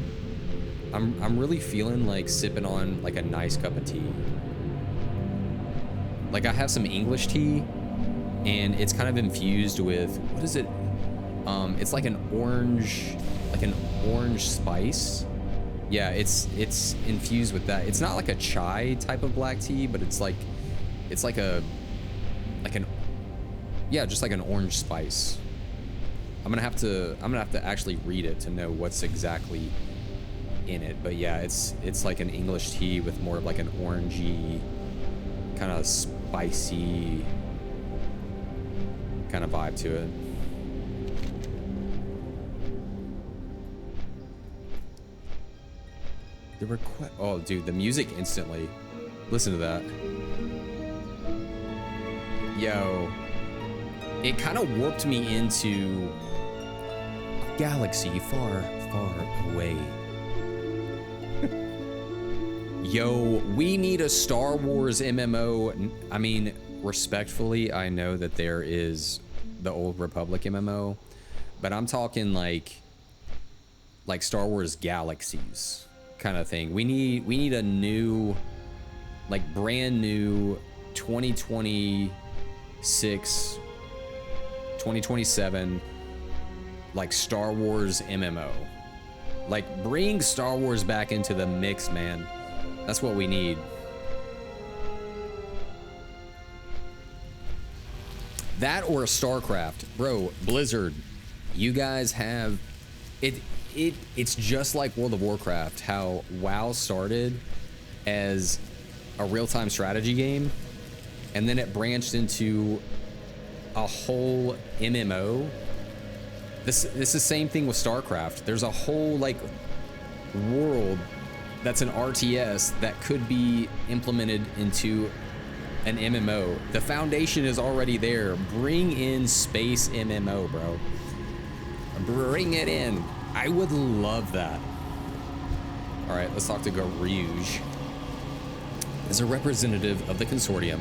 I'm really feeling like sipping on like a nice cup of tea. Like I have some English tea and it's kind of infused with, what is it? It's like an orange spice. Yeah, it's infused with that. It's not like a chai type of black tea, but it's like just like an orange spice. I'm gonna have to actually read it to know what's exactly in it. But yeah, it's like an English tea with more of like an orangey, kind of spicy kind of vibe to it. The request. Oh, dude, the music instantly. Listen to that. Yo. It kind of warped me into a galaxy far, far away. Yo, we need a Star Wars MMO. I mean, respectfully, I know that there is the Old Republic MMO, but I'm talking like Star Wars Galaxies kind of thing. We need a new, like brand new 2026, 2027, like Star Wars MMO. Like bring Star Wars back into the mix, man. That's what we need. That or a StarCraft. Bro, Blizzard, you guys have it. It's just like World of Warcraft, how WoW started as a real-time strategy game, and then it branched into a whole MMO. This is the same thing with StarCraft. There's a whole like world that's an RTS that could be implemented into an MMO. The foundation is already there. Bring in space MMO, bro. Bring it in. I would love that. All right, let's talk to Garouge. As a representative of the consortium,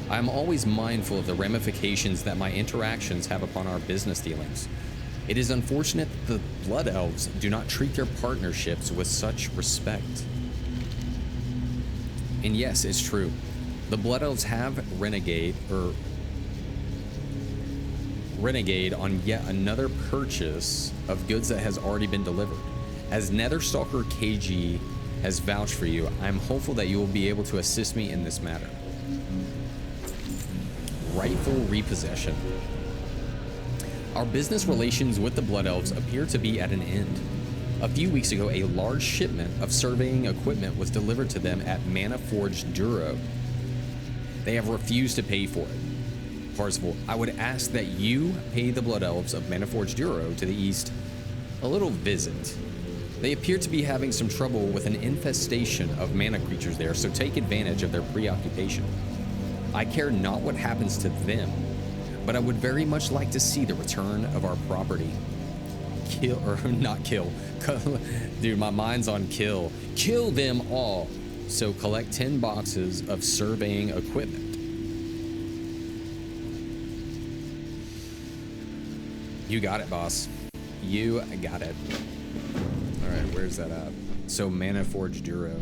I am always mindful of the ramifications that my interactions have upon our business dealings. It is unfortunate that the Blood Elves do not treat their partnerships with such respect. And yes, it's true. The Blood Elves have renegade on yet another purchase of goods that has already been delivered. As Netherstalker KG has vouched for you, I am hopeful that you will be able to assist me in this matter. Rightful repossession. Our business relations with the Blood Elves appear to be at an end. A few weeks ago, a large shipment of surveying equipment was delivered to them at Mana Forge Duro. They have refused to pay for it. Parzival, I would ask that you pay the Blood Elves of Mana Forge Duro to the east a little visit. They appear to be having some trouble with an infestation of mana creatures there, so take advantage of their preoccupation. I care not what happens to them, but I would very much like to see the return of our property. Kill, or not kill. Dude, my mind's on kill. Kill them all. So collect 10 boxes of surveying equipment. You got it, boss. You got it. All right, where's that at? So Mana Forge Duro.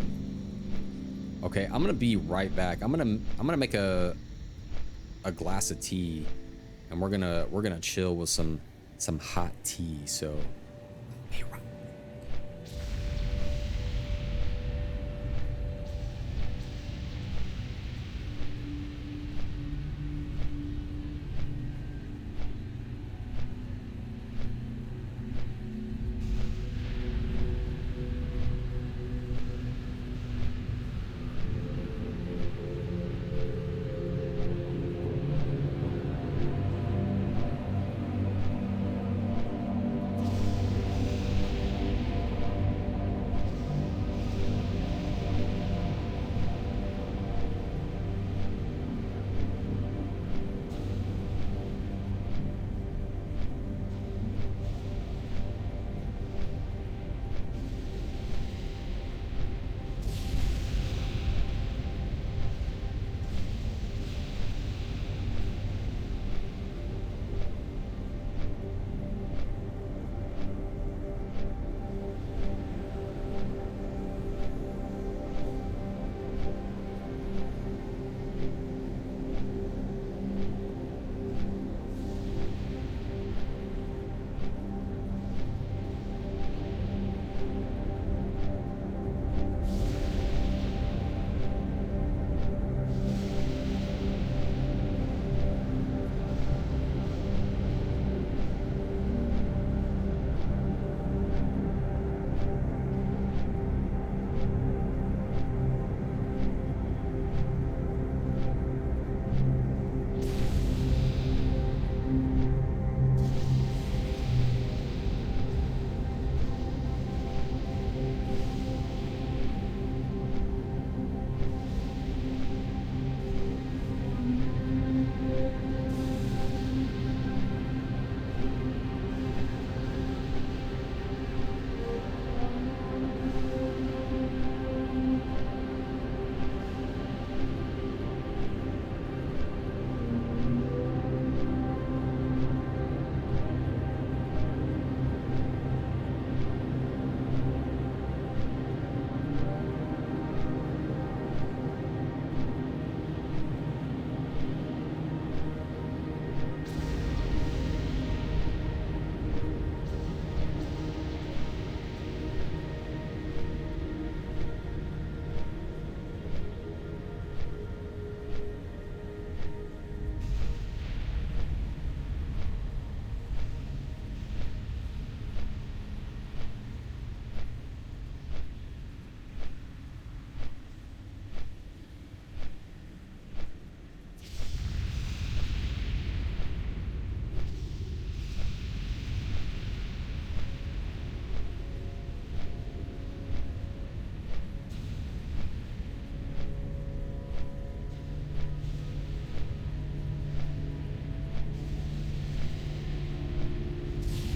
Okay, I'm gonna be right back. I'm gonna make a glass of tea, and we're gonna chill with some hot tea. So, hey, right.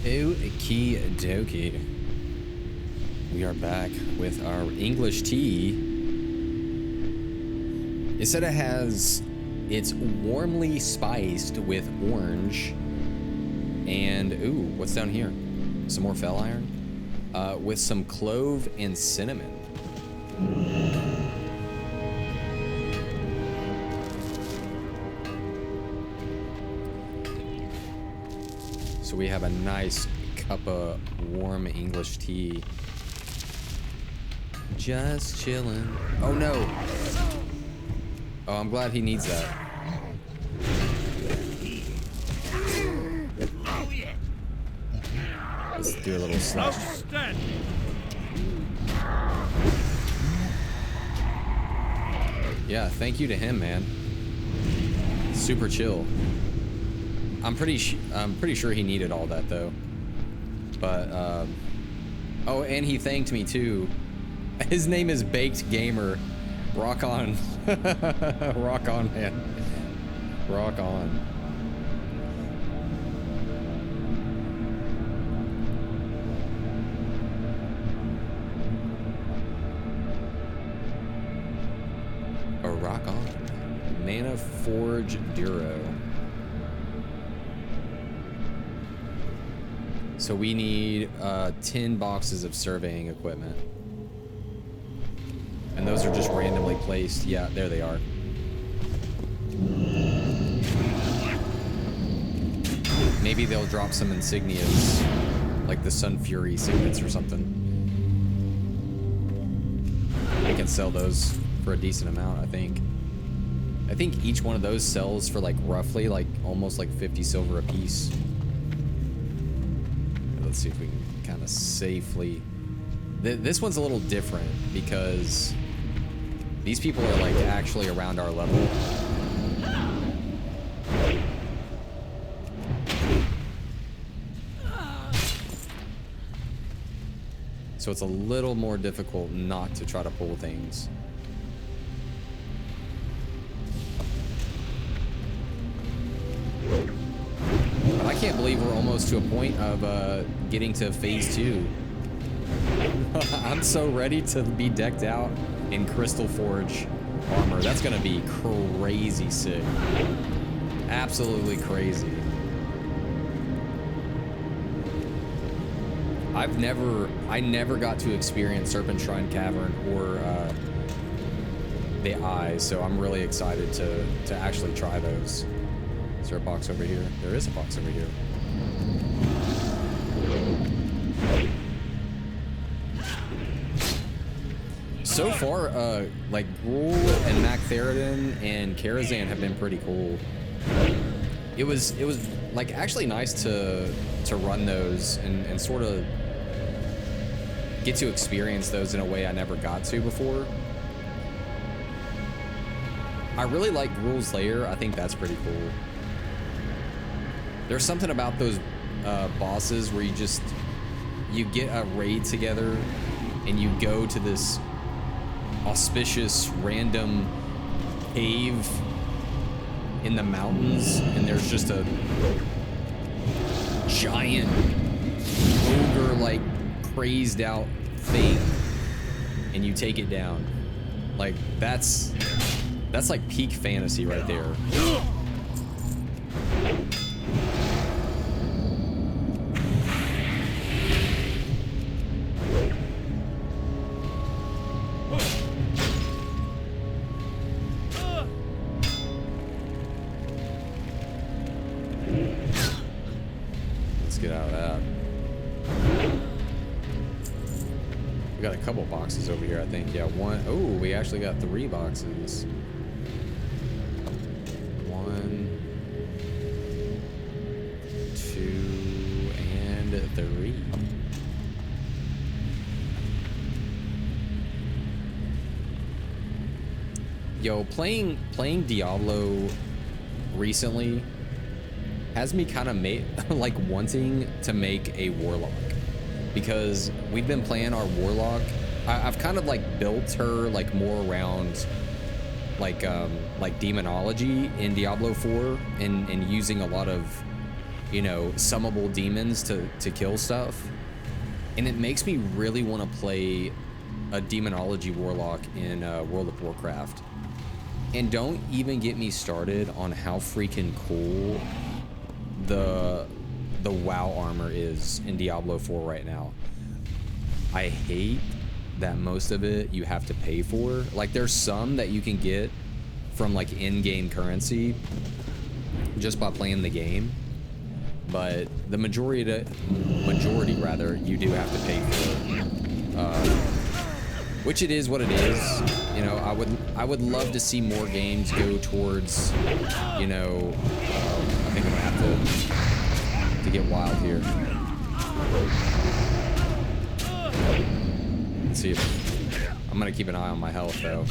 Okie dokie. We are back with our English tea. It said it's warmly spiced with orange and, ooh, what's down here? Some more fell iron? With some clove and cinnamon. So we have a nice cup of warm English tea. Just chilling. Oh no. Oh, I'm glad he needs that. Let's do a little slash. Yeah, thank you to him, man. Super chill. I'm pretty sure he needed all that though. But oh, and he thanked me too. His name is Baked Gamer. Rock on. Rock on, man. Rock on. Oh, rock on. Mana Forge Duro. So we need 10 boxes of surveying equipment. And those are just randomly placed. Yeah, there they are. Maybe they'll drop some insignias, like the Sun Fury signets or something. We can sell those for a decent amount, I think. I think each one of those sells for like roughly like almost like 50 silver a piece. Let's see if we can kind of safely... This one's a little different because these people are like actually around our level. So it's a little more difficult not to try to pull things. But I can't believe we're almost to a point of getting to phase 2. I'm so ready to be decked out in Crystal Forge armor. That's gonna be crazy sick. Absolutely crazy. I never got to experience Serpent Shrine Cavern or the Eye, so I'm really excited to actually try those. Is there a box over here? There is a box over here. So far, like Gruul and Mac Theridin and Karazhan have been pretty cool. It was like actually nice to run those and sort of get to experience those in a way I never got to before. I really like Gruul's Lair. I think that's pretty cool. There's something about those bosses where you get a raid together and you go to this auspicious random cave in the mountains, and there's just a giant ogre like crazed out thing, and you take it down. Like that's like peak fantasy right there. Let's get out of that. We got a couple boxes over here, I think. Yeah, one. Oh, we actually got 3 boxes. 1, 2, and 3. Yo, playing Diablo recently has me kind of like wanting to make a warlock, because we've been playing our warlock. I've kind of like built her like more around like demonology in Diablo 4 and using a lot of, you know, summable demons to kill stuff, and it makes me really want to play a demonology warlock in World of Warcraft. And don't even get me started on how freaking cool the WoW armor is in Diablo 4 right now. I hate that most of it you have to pay for. Like there's some that you can get from like in-game currency just by playing the game, but the majority rather you do have to pay for. Which it is what it is. You know, I would love to see more games go towards, you know, I think I'm gonna have to get wild here. Let's see if I'm gonna keep an eye on my health though.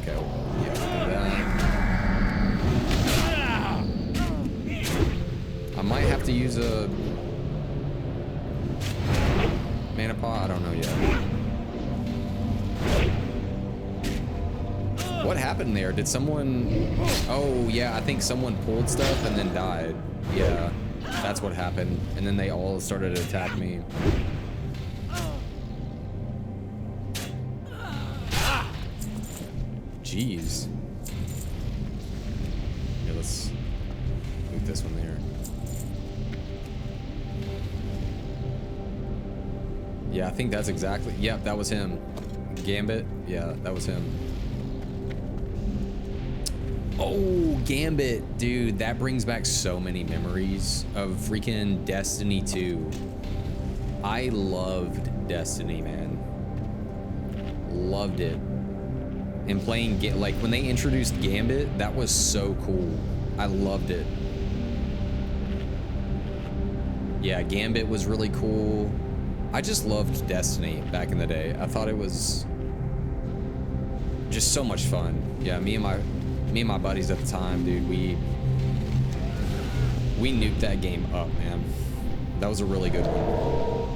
Okay, well, yeah, I'll do that. I might have to use a mana pot. I don't know yet. What happened there? Did someone... Oh, yeah, I think someone pulled stuff and then died. Yeah, that's what happened. And then they all started to attack me. Jeez. Yeah, let's move this one there. Yeah, I think that's exactly... Yep, that was him. Gambit? Yeah, that was him. Oh, Gambit, dude, that brings back so many memories of freaking Destiny 2. I loved Destiny, man. Loved it. And playing, like, when they introduced Gambit, that was so cool. I loved it. Yeah, Gambit was really cool. I just loved Destiny back in the day. I thought it was just so much fun. Yeah, me and my buddies at the time, dude, we nuked that game up, man. That was a really good one.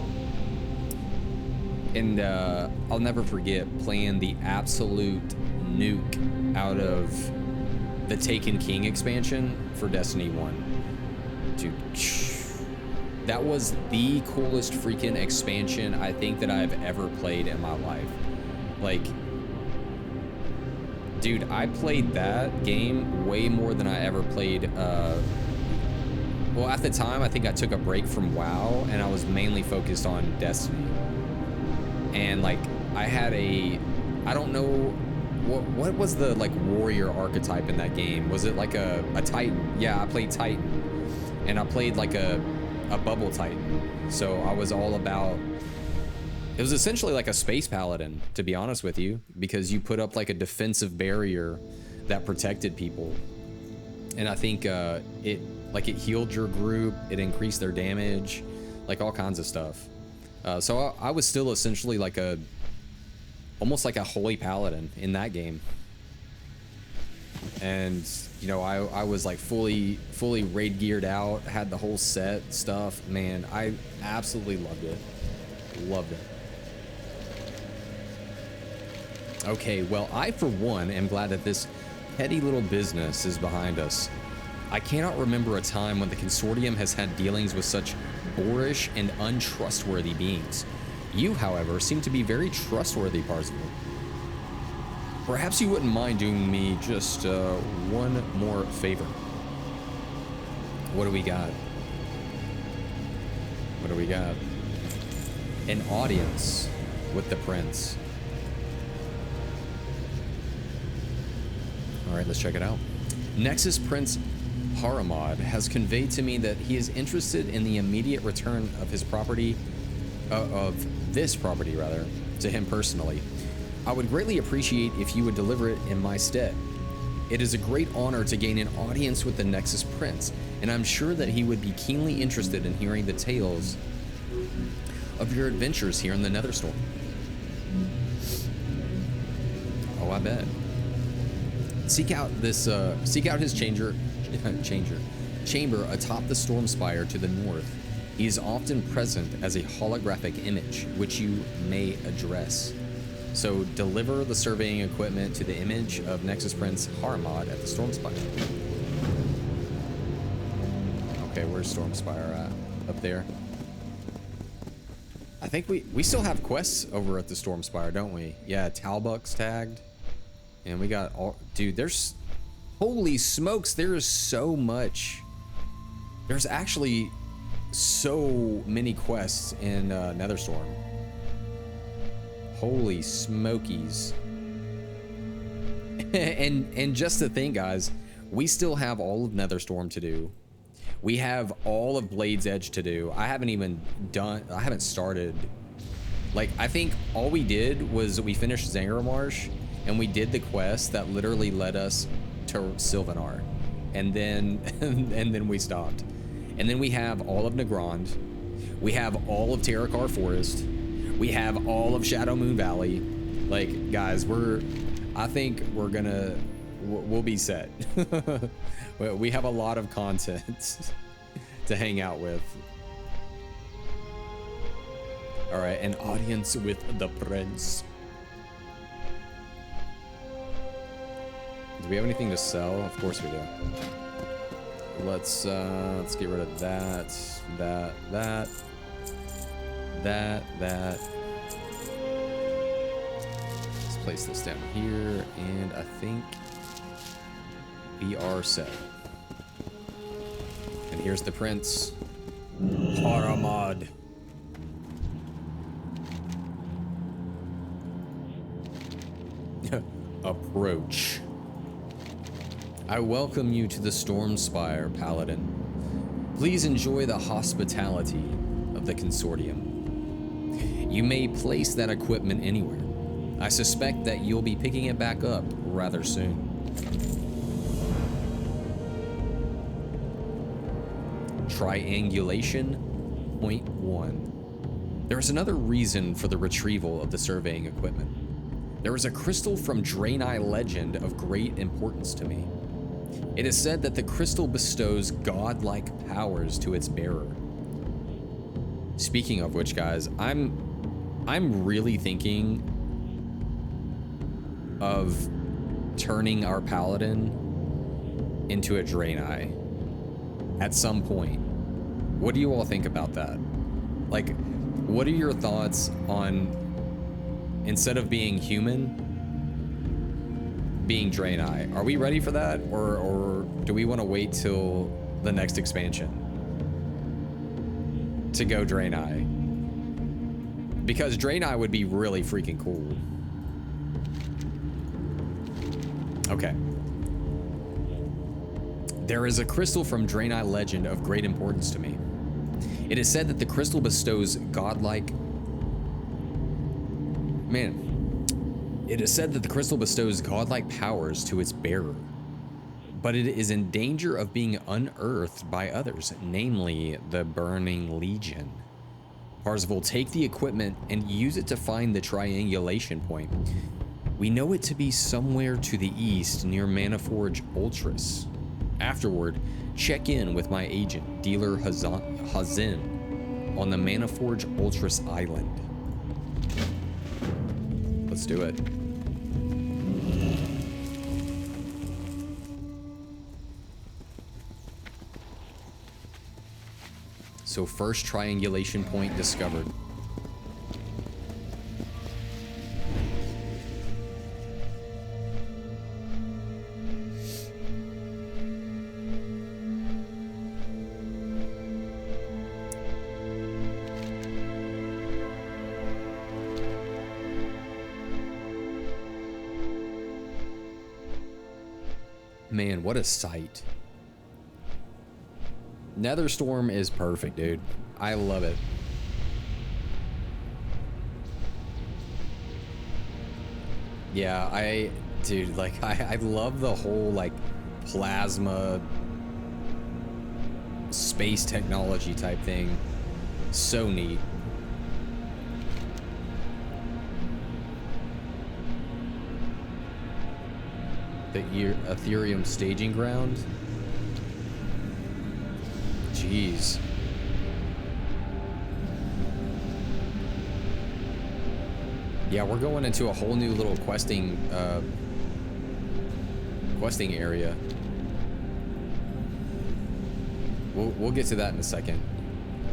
And I'll never forget playing the absolute nuke out of the Taken King expansion for Destiny 1. Dude, that was the coolest freaking expansion I think that I've ever played in my life. Like, dude, I played that game way more than I ever played, well, at the time, I think I took a break from WoW, and I was mainly focused on Destiny. And, like, I had I don't know, what was the, like, warrior archetype in that game? Was it, like, a Titan? Yeah, I played Titan. And I played, like, a bubble Titan. So I was all about... It was essentially like a space paladin, to be honest with you, because you put up like a defensive barrier that protected people. And I think it healed your group, it increased their damage, like all kinds of stuff. So I was still essentially like almost like a holy paladin in that game. And you know, I was like fully raid geared out, had the whole set stuff. Man, I absolutely loved it. Loved it. Okay, well, I, for one, am glad that this petty little business is behind us. I cannot remember a time when the Consortium has had dealings with such boorish and untrustworthy beings. You, however, seem to be very trustworthy, Parzival. Perhaps you wouldn't mind doing me just one more favor. What do we got? What do we got? An audience with the prince. All right, let's check it out. Nexus Prince Haramad has conveyed to me that he is interested in the immediate return of his property, of this property rather, to him personally. I would greatly appreciate if you would deliver it in my stead. It is a great honor to gain an audience with the Nexus Prince, and I'm sure that he would be keenly interested in hearing the tales of your adventures here in the Netherstorm. Oh, I bet. Seek out his chamber atop the storm spire to the north. He is often present as a holographic image, which you may address. So deliver the surveying equipment to the image of Nexus Prince Haramad at the storm spire. Okay, where's storm spire at? Up there. I think we still have quests over at the storm spire, don't we? Yeah, Talbuck's tagged. And we got all, dude, there's, holy smokes, there is so much. There's actually so many quests in Netherstorm. Holy smokies. and just to think, guys, we still have all of Netherstorm to do. We have all of Blade's Edge to do. I haven't started. Like, I think all we did was we finished Zangarmarsh, and we did the quest that literally led us to Sylvanar, and then we stopped. And then we have all of Nagrand. We have all of Terracar Forest. We have all of Shadow Moon Valley. Like, guys, I think we'll be set. We have a lot of content to hang out with. All right, an audience with the prince. Do we have anything to sell? Of course we do. Let's get rid of that. Let's place this down here, and I think we are set. And here's the prince. Haramad. Approach. I welcome you to the Stormspire, Paladin. Please enjoy the hospitality of the consortium. You may place that equipment anywhere. I suspect that you'll be picking it back up rather soon. Triangulation, point 1. There is another reason for the retrieval of the surveying equipment. There is a crystal from Draenei legend of great importance to me. It is said that the crystal bestows godlike powers to its bearer. Speaking of which, guys, I'm really thinking of turning our Paladin into a Draenei at some point. What do you all think about that? Like, what are your thoughts on, instead of being human, being Draenei? Are we ready for that, or do we want to wait till the next expansion to go Draenei? Because Draenei would be really freaking cool. Okay. There is a crystal from Draenei legend of great importance to me. It is said that the crystal bestows godlike... It is said that the crystal bestows godlike powers to its bearer, but it is in danger of being unearthed by others, namely the Burning Legion. Parzival, take the equipment and use it to find the triangulation point. We know it to be somewhere to the east near Manaforge Ultras. Afterward, check in with my agent, Dealer Hazin, on the Manaforge Ultras Island. Let's do it. So first triangulation point discovered. Man, what a sight. Netherstorm is perfect, dude. I love it. Yeah, dude, like, I love the whole, like, plasma space technology type thing. So neat. The Ethereum staging ground. Jeez. Yeah, we're going into a whole new little questing area. We'll get to that in a second.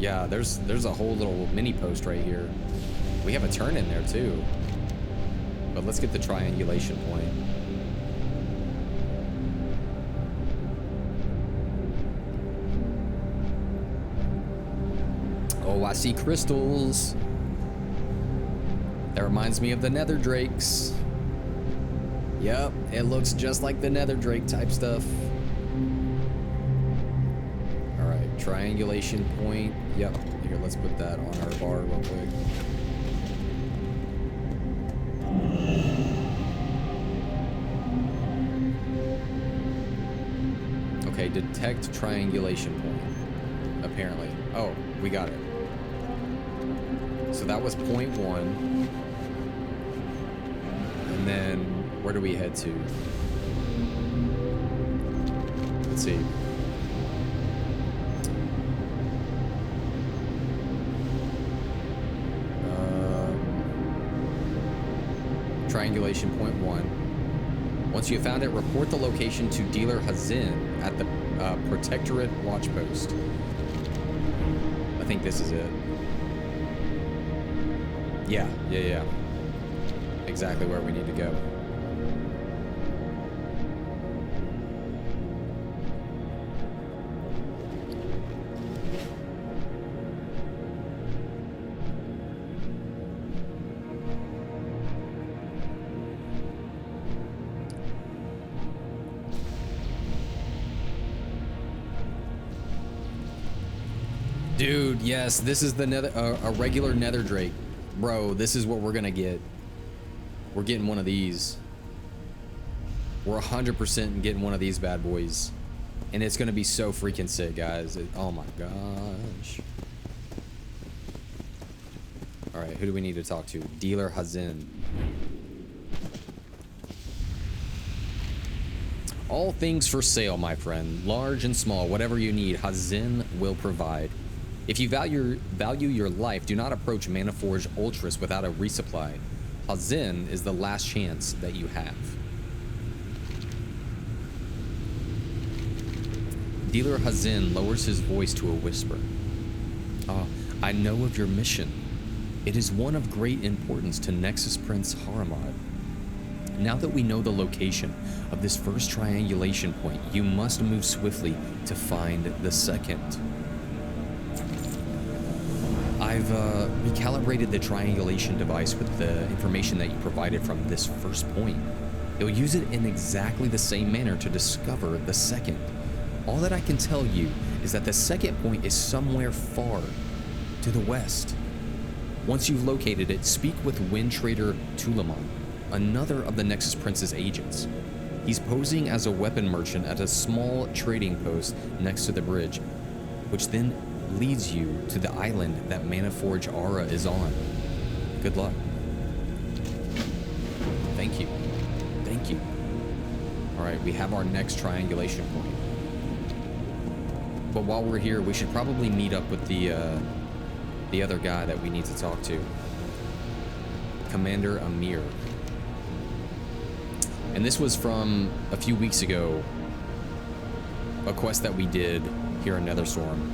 Yeah, there's a whole little mini post right here. We have a turn in there too. But let's get the triangulation point. Oh, I see crystals. That reminds me of the nether drakes. Yep, it looks just like the nether drake type stuff. All right, triangulation point. Yep, here, let's put that on our bar real quick. Okay, detect triangulation point. Apparently. Oh, we got it. So that was point one. And then where do we head to? Let's see. Triangulation point one. Once you have found it, report the location to Dealer Hazin at the Protectorate Watch Post. I think this is it. Yeah. Exactly where we need to go. Dude, yes, this is the nether, a regular nether drake. Bro, this is what we're gonna get. We're getting one of these. We're 100% getting one of these bad boys. And it's gonna be so freaking sick, guys. Oh my gosh. Alright, who do we need to talk to? Dealer Hazin. All things for sale, my friend. Large and small, whatever you need, Hazin will provide. If you value your life, do not approach Manaforge Ultras without a resupply. Hazin is the last chance that you have. Dealer Hazin lowers his voice to a whisper. I know of your mission. It is one of great importance to Nexus Prince Haramad. Now that we know the location of this first triangulation point, you must move swiftly to find the second. I've recalibrated the triangulation device with the information that you provided from this first point. You'll use it in exactly the same manner to discover the second. All that I can tell you is that the second point is somewhere far to the west. Once you've located it, speak with Wind Trader Tulaman, another of the Nexus Prince's agents. He's posing as a weapon merchant at a small trading post next to the bridge, which then leads you to the island that Manaforge Aura is on. Good luck. Thank you. Thank you. Alright, we have our next triangulation point. But while we're here, we should probably meet up with the other guy that we need to talk to. Commander Amir. And this was from a few weeks ago, a quest that we did here in Netherstorm,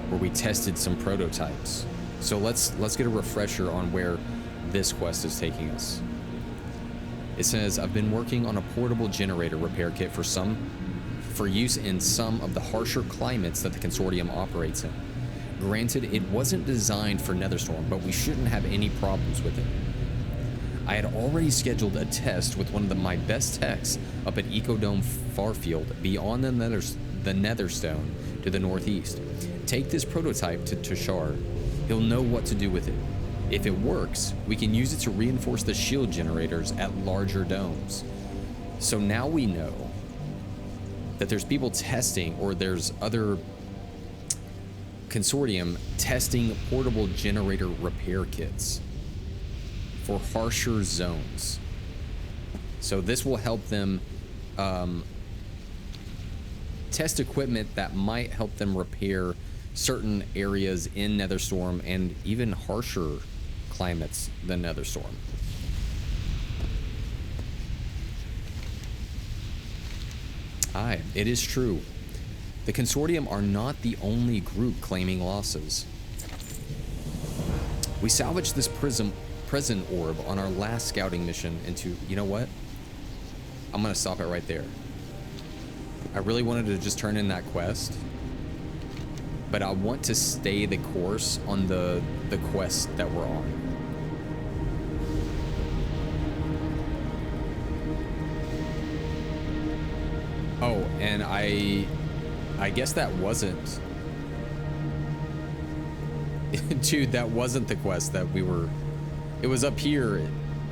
where we tested some prototypes. So let's get a refresher on where this quest is taking us. It says, I've been working on a portable generator repair kit for use in some of the harsher climates that the consortium operates in. Granted, it wasn't designed for Netherstorm, but we shouldn't have any problems with it. I had already scheduled a test with one of my best techs up at Ecodome Farfield beyond the Netherstone to the northeast. Take this prototype to Tushar. He'll know what to do with it. If it works, we can use it to reinforce the shield generators at larger domes. So now we know that there's people testing, or there's other consortium testing portable generator repair kits for harsher zones. So this will help them test equipment that might help them repair certain areas in Netherstorm and even harsher climates than Netherstorm. Aye, it is true. The consortium are not the only group claiming losses. We salvaged this prison orb on our last scouting mission into, you know what? I'm gonna stop it right there. I really wanted to just turn in that quest, but I want to stay the course on the quest that we're on. Oh, and I guess that wasn't dude, that wasn't the quest that we were. It was up here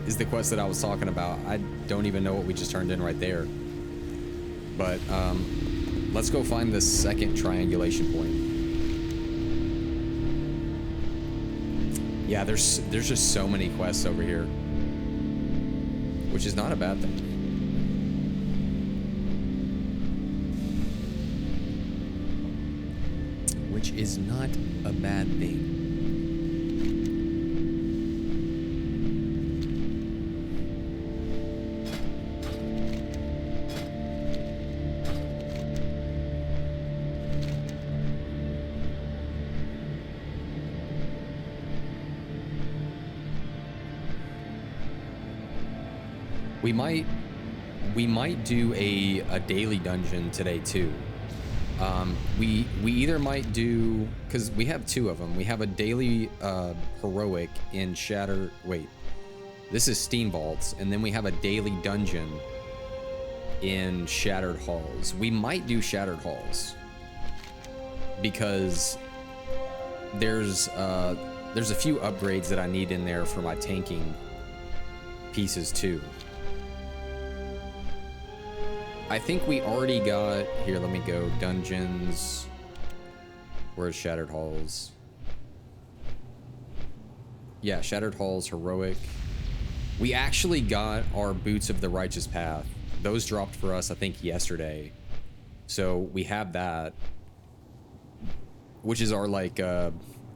is the quest that I was talking about. I don't even know what we just turned in right there. But let's go find the second triangulation point. Yeah, there's just so many quests over here, which is not a bad thing. Which is not a bad thing. We might do a daily dungeon today too. We either might do, because we have two of them. We have a daily heroic in Shattered. Wait, this is Steam Vaults, and then we have a daily dungeon in Shattered Halls. We might do Shattered Halls because there's a few upgrades that I need in there for my tanking pieces too. I think we already got, here, let me go, dungeons. Where's Shattered Halls? Yeah, Shattered Halls, heroic. We actually got our Boots of the Righteous Path. Those dropped for us, I think, yesterday. So we have that, which is our, like,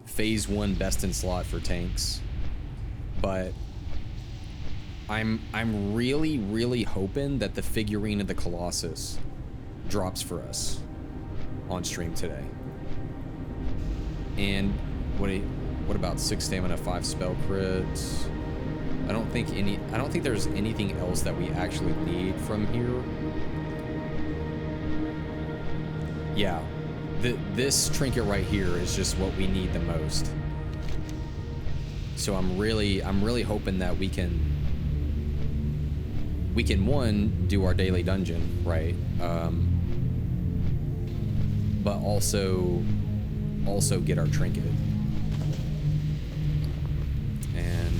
phase 1 best in slot for tanks. But I'm really hoping that the figurine of the Colossus drops for us on stream today. And what about 6 stamina, 5 spell crits? I don't think there's anything else that we actually need from here. Yeah, this trinket right here is just what we need the most. So I'm really hoping that we can one, do our daily dungeon, right? But also get our trinket. And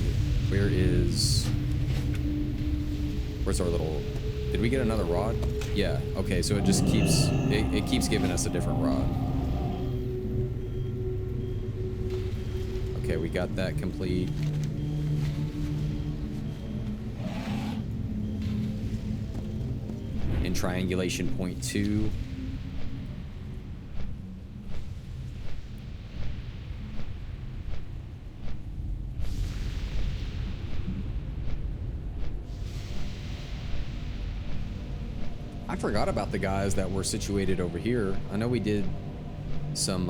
where's our little, did we get another rod? Yeah, okay, so it just keeps giving us a different rod. Okay, we got that complete. In triangulation point 2. I forgot about the guys that were situated over here. I know we did some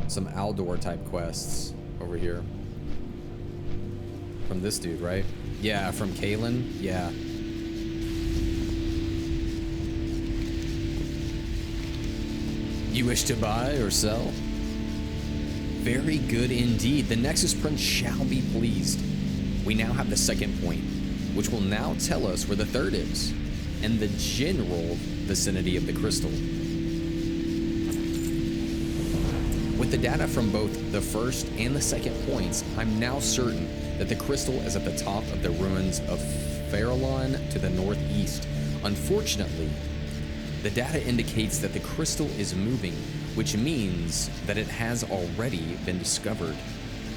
Aldor type quests over here. From this dude, right? Yeah, from Kalen. Yeah. You wish to buy or sell? Very good indeed. The Nexus Prince shall be pleased. We now have the second point, which will now tell us where the third is, and the general vicinity of the crystal. With the data from both the first and the second points, I'm now certain that the crystal is at the top of the ruins of Farallon to the northeast. Unfortunately, the data indicates that the crystal is moving, which means that it has already been discovered,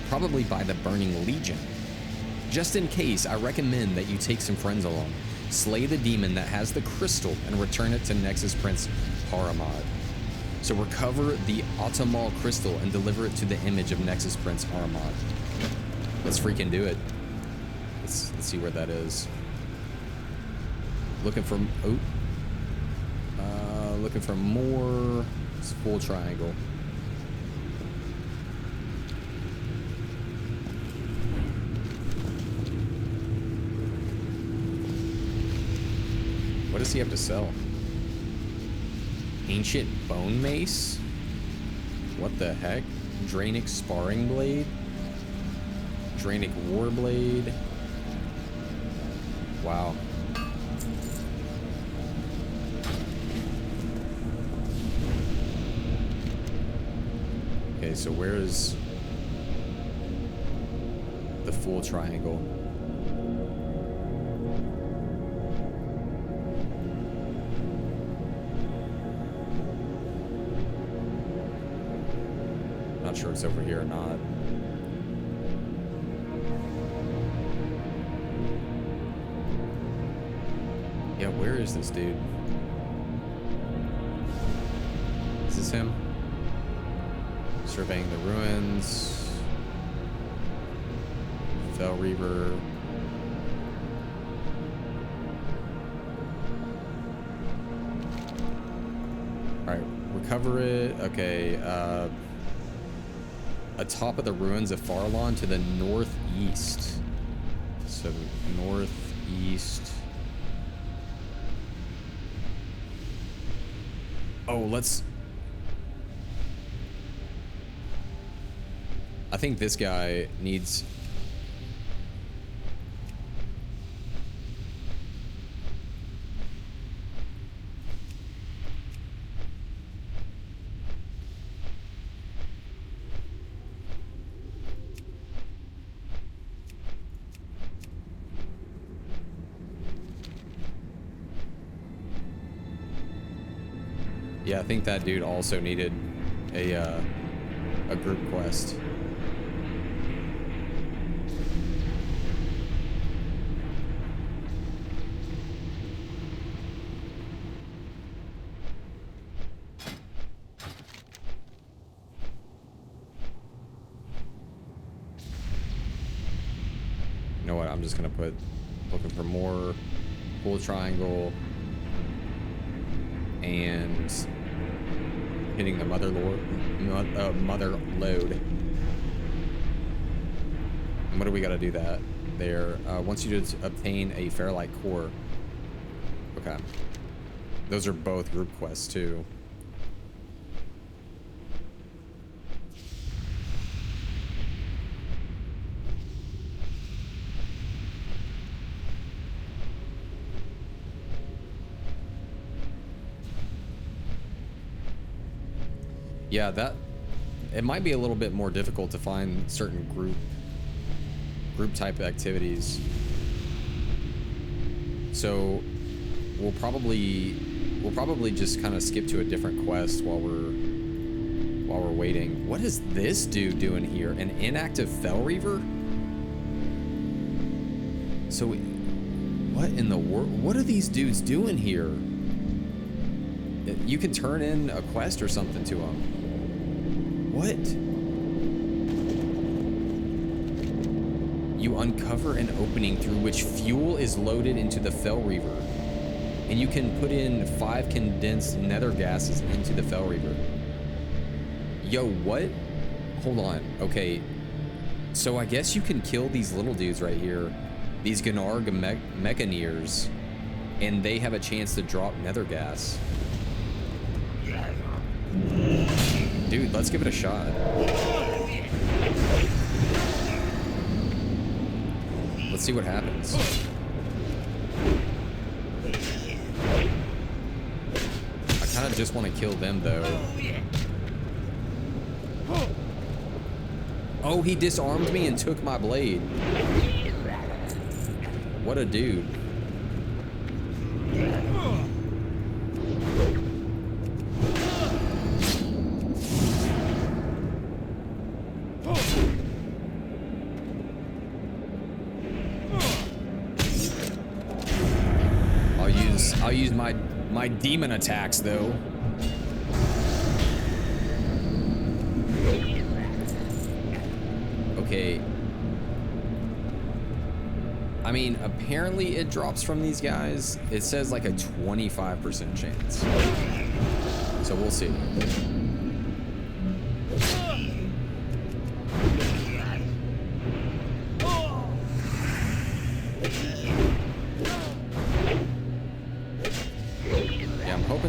probably by the Burning Legion. Just in case, I recommend that you take some friends along, slay the demon that has the crystal, and return it to Nexus Prince Haramad. So recover the Automal crystal and deliver it to the image of Nexus Prince Haramad. Let's freaking do it. Let's see where that is. Looking for, looking for more. It's full triangle. What does he have to sell? Ancient bone mace? What the heck? Draenic sparring blade? Draenic war blade? Wow. Okay, so where is the full triangle? Not sure it's over here or not. Where is this dude? Is this him? Surveying the ruins. Fell Reaver. Alright, recover it. Okay, atop of the ruins of Farlon to the northeast. So, northeast. Oh, let's... I think this guy needs... Yeah, I think that dude also needed a group quest. You know what? I'm just gonna put looking for more full triangle and hitting the mother load. And what do we got to do that? There wants you to obtain a Fairlight core. Okay, those are both group quests too. Yeah, that it might be a little bit more difficult to find certain group type activities. So we'll probably just kind of skip to a different quest while we're waiting. What is this dude doing here? An inactive Fell Reaver? So what in the world? What are these dudes doing here? You can turn in a quest or something to them. What? You uncover an opening through which fuel is loaded into the Fell Reaver. And you can put in 5 condensed nether gases into the Fell Reaver. Yo, what? Hold on. Okay. So I guess you can kill these little dudes right here. These Gnarg Mechaneers. And they have a chance to drop nether gas. Dude, let's give it a shot. Let's see what happens. I kind of just want to kill them, though. Oh, he disarmed me and took my blade. What a dude. I'll use my demon attacks though. Okay. I mean, apparently it drops from these guys. It says like a 25% chance. So we'll see.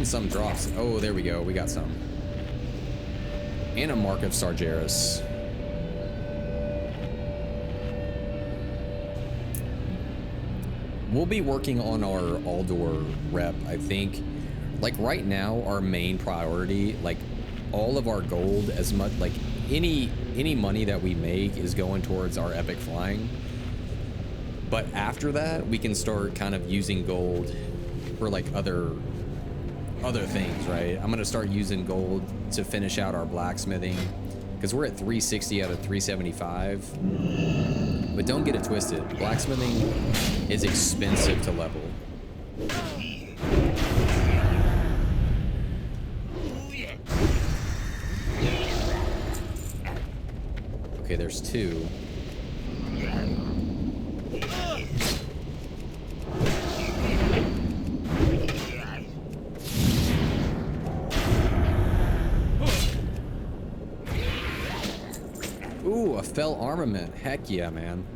Some drops. Oh, there we go. We got some. And a Mark of Sargeras. We'll be working on our Aldor rep, I think. Like right now, our main priority, like all of our gold, as much like any money that we make is going towards our epic flying. But after that, we can start kind of using gold for like other things, right? I'm gonna start using gold to finish out our blacksmithing because we're at 360 out of 375. But don't get it twisted. Blacksmithing is expensive to level. Okay, there's 2. Ooh, a fell armament. Heck yeah, man.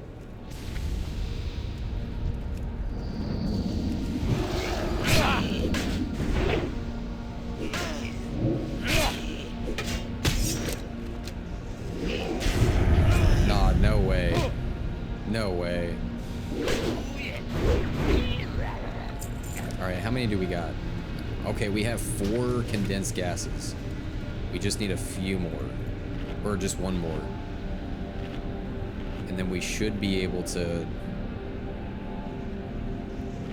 Nah, no way. No way. Alright, how many do we got? Okay, we have 4 condensed gases. We just need a few more. Or just 1 more. And then we should be able to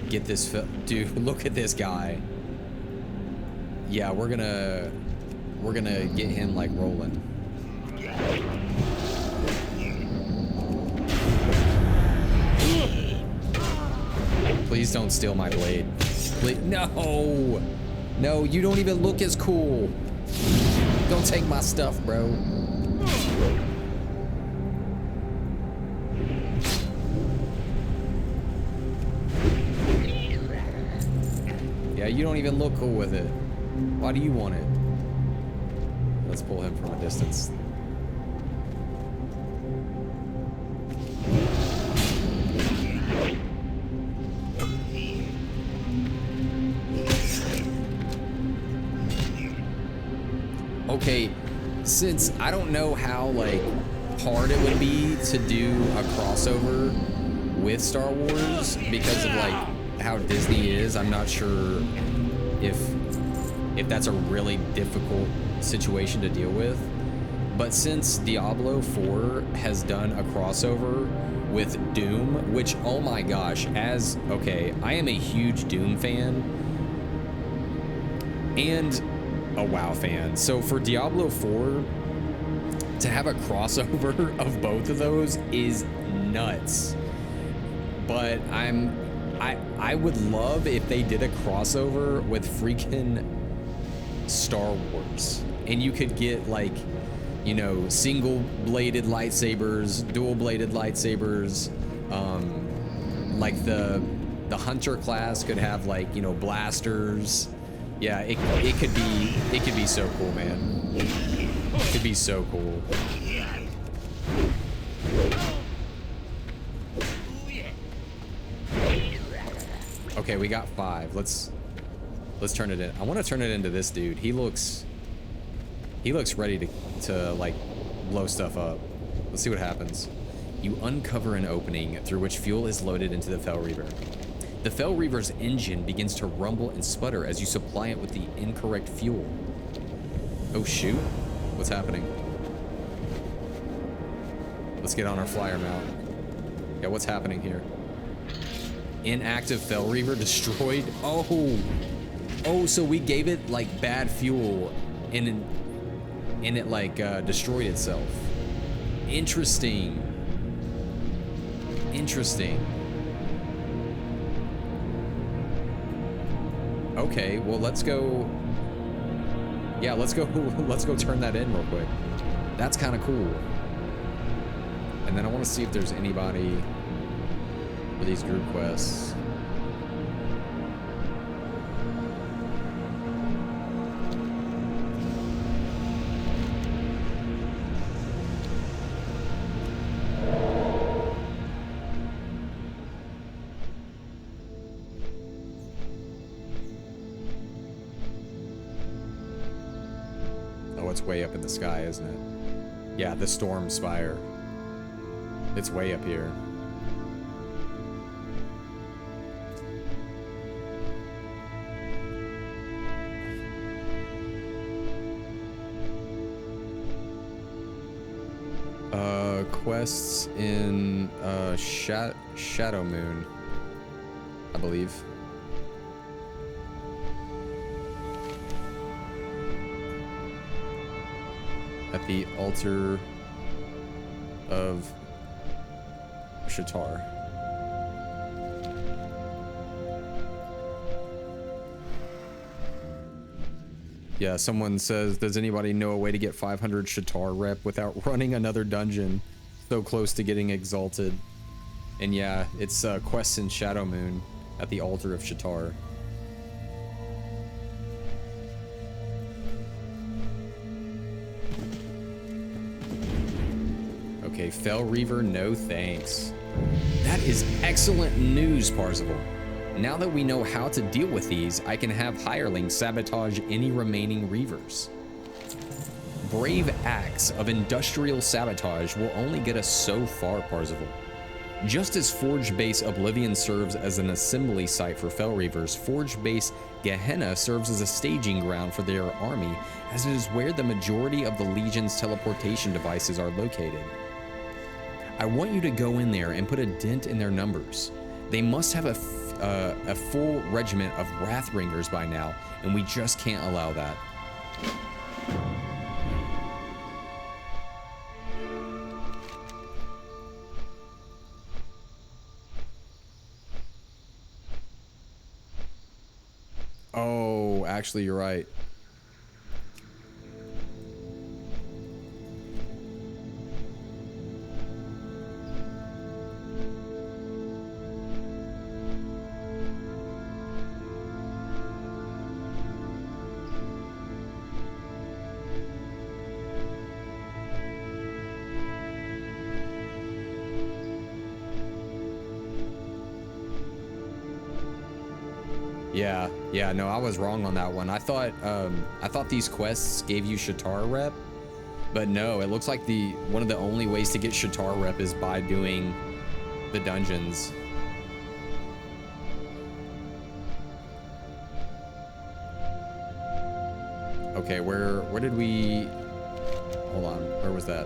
get this. Dude, look at this guy. Yeah, we're gonna get him like rolling. Please don't steal my blade. Please, no, no, you don't even look as cool. Don't take my stuff, bro. Yeah, you don't even look cool with it. Why do you want it? Let's pull him from a distance. Okay, since I don't know how like hard it would be to do a crossover with Star Wars because of like how Disney is, I'm not sure if that's a really difficult situation to deal with. But since Diablo 4 has done a crossover with Doom, which, oh my gosh, okay, I am a huge Doom fan and a WoW fan. So for Diablo 4 to have a crossover of both of those is nuts. But I would love if they did a crossover with freaking Star Wars, and you could get like, you know, single-bladed lightsabers, dual-bladed lightsabers. Like the hunter class could have like, you know, blasters. Yeah, it could be so cool, man. It could be so cool. Okay, we got 5. Let's turn it in. I want to turn it into this dude. He looks ready to like blow stuff up. Let's see what happens. You uncover an opening through which fuel is loaded into the Fel Reaver. The Fel Reaver's engine begins to rumble and sputter as you supply it with the incorrect fuel. Oh shoot, what's happening? Let's get on our flyer mount. Yeah, what's happening here? Inactive Fel Reaver destroyed. Oh, so we gave it like bad fuel and it like destroyed itself. Interesting. Okay, well let's go. Yeah, let's go turn that in real quick. That's kind of cool. And then I want to see if there's anybody for these group quests. Oh, it's way up in the sky, isn't it? Yeah, the Storm Spire. It's way up here. Quests in Shadow Moon, I believe. At the altar of Shatar. Yeah, someone says, does anybody know a way to get 500 Shatar rep without running another dungeon? So close to getting exalted. And yeah, it's quests in Shadow Moon at the altar of Shatar. Okay, Fel Reaver, no thanks. That is excellent news, Parzival. Now that we know how to deal with these, I can have hirelings sabotage any remaining Reavers. Brave acts of industrial sabotage will only get us so far, Parzival. Just as Forge Base Oblivion serves as an assembly site for Fel Reavers, Forge Base Gehenna serves as a staging ground for their army, as it is where the majority of the Legion's teleportation devices are located. I want you to go in there and put a dent in their numbers. They must have a full regiment of Wrathbringers by now, and we just can't allow that. Oh, actually, you're right. Yeah, no, I was wrong on that one. I thought these quests gave you Shatar rep, but no, it looks like one of the only ways to get Shatar rep is by doing the dungeons. Okay, where did we, hold on, where was that?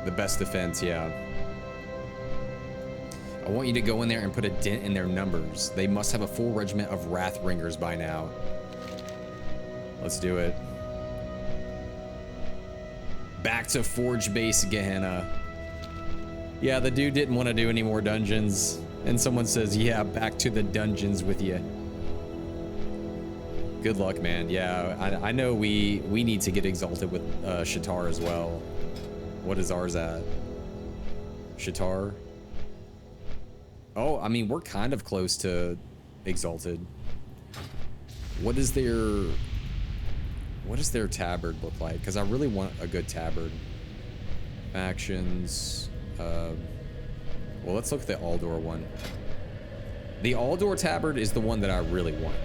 The best defense, yeah. I want you to go in there and put a dent in their numbers. They must have a full regiment of Wrathbringers by now. Let's do it. Back to Forge Base Gehenna. Yeah, the dude didn't want to do any more dungeons. And someone says, yeah, back to the dungeons with you. Good luck, man. Yeah, I know we need to get exalted with Shatar as well. What is ours at? Shatar? Oh, I mean, we're kind of close to exalted. What does their tabard look like? Because I really want a good tabard. Factions. Well, let's look at the Aldor one. The Aldor tabard is the one that I really want.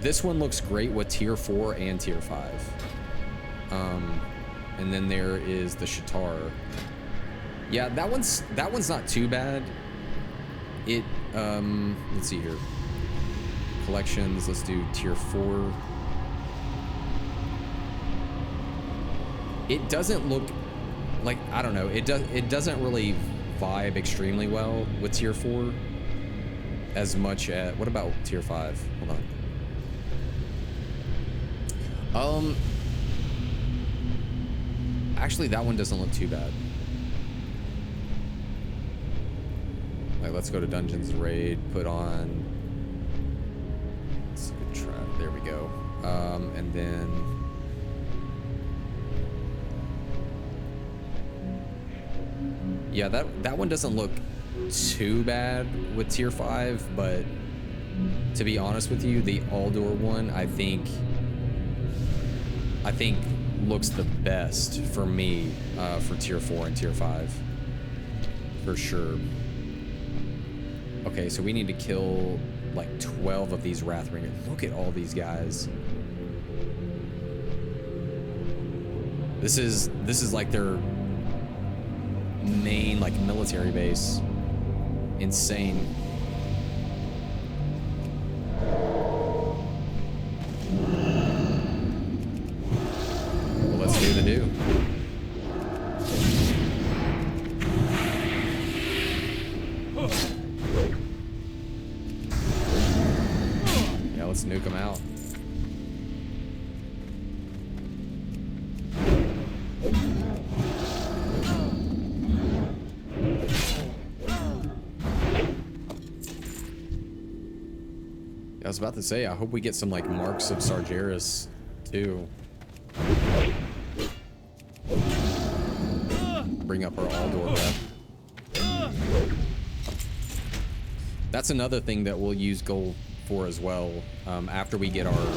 This one looks great with tier 4 and tier 5. And then there is the Shatar. Yeah, that one's not too bad. It, let's see here. Collections, let's do tier 4. It doesn't look like, I don't know, it doesn't really vibe extremely well with tier 4 as much as, what about tier 5? Hold on. Actually, that one doesn't look too bad. Like, let's go to Dungeons Raid, put on, let's go try, there we go. And then, yeah, that one doesn't look too bad with tier 5, but to be honest with you, the Aldor one, I think looks the best for me, for tier 4 and tier 5, for sure. Okay, so we need to kill like 12 of these Wrathbringers. Look at all these guys. This is like their main like military base. Insane. Well, let's do the do. Let's nuke them out. I was about to say, I hope we get some like marks of Sargeras too. Bring up our Aldor rep. That's another thing that we'll use gold for as well. After we get our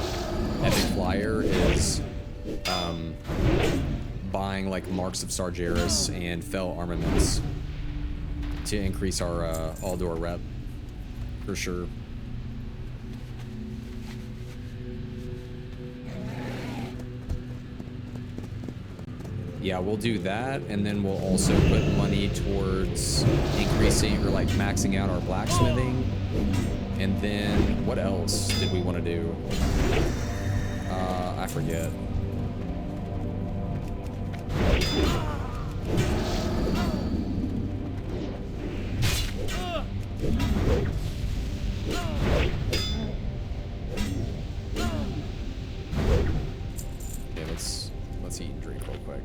epic flyer is buying like marks of Sargeras and fell armaments to increase our Aldor rep for sure. Yeah, we'll do that, and then we'll also put money towards increasing or like maxing out our blacksmithing. And then what else did we want to do? I forget. Okay, let's eat and drink real quick.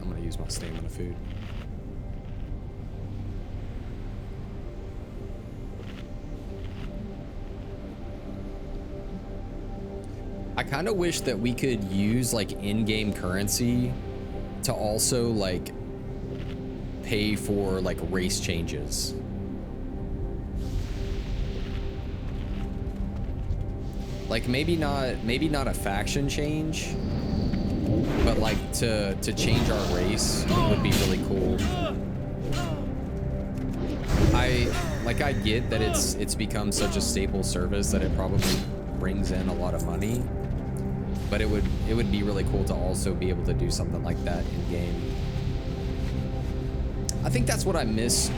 I'm gonna use my stamina food. I kind of wish that we could use like in-game currency to also like pay for like race changes. Like maybe not a faction change, but like to change our race would be really cool. I get that it's become such a staple service that it probably brings in a lot of money, but it would be really cool to also be able to do something like that in game. I think that's what I miss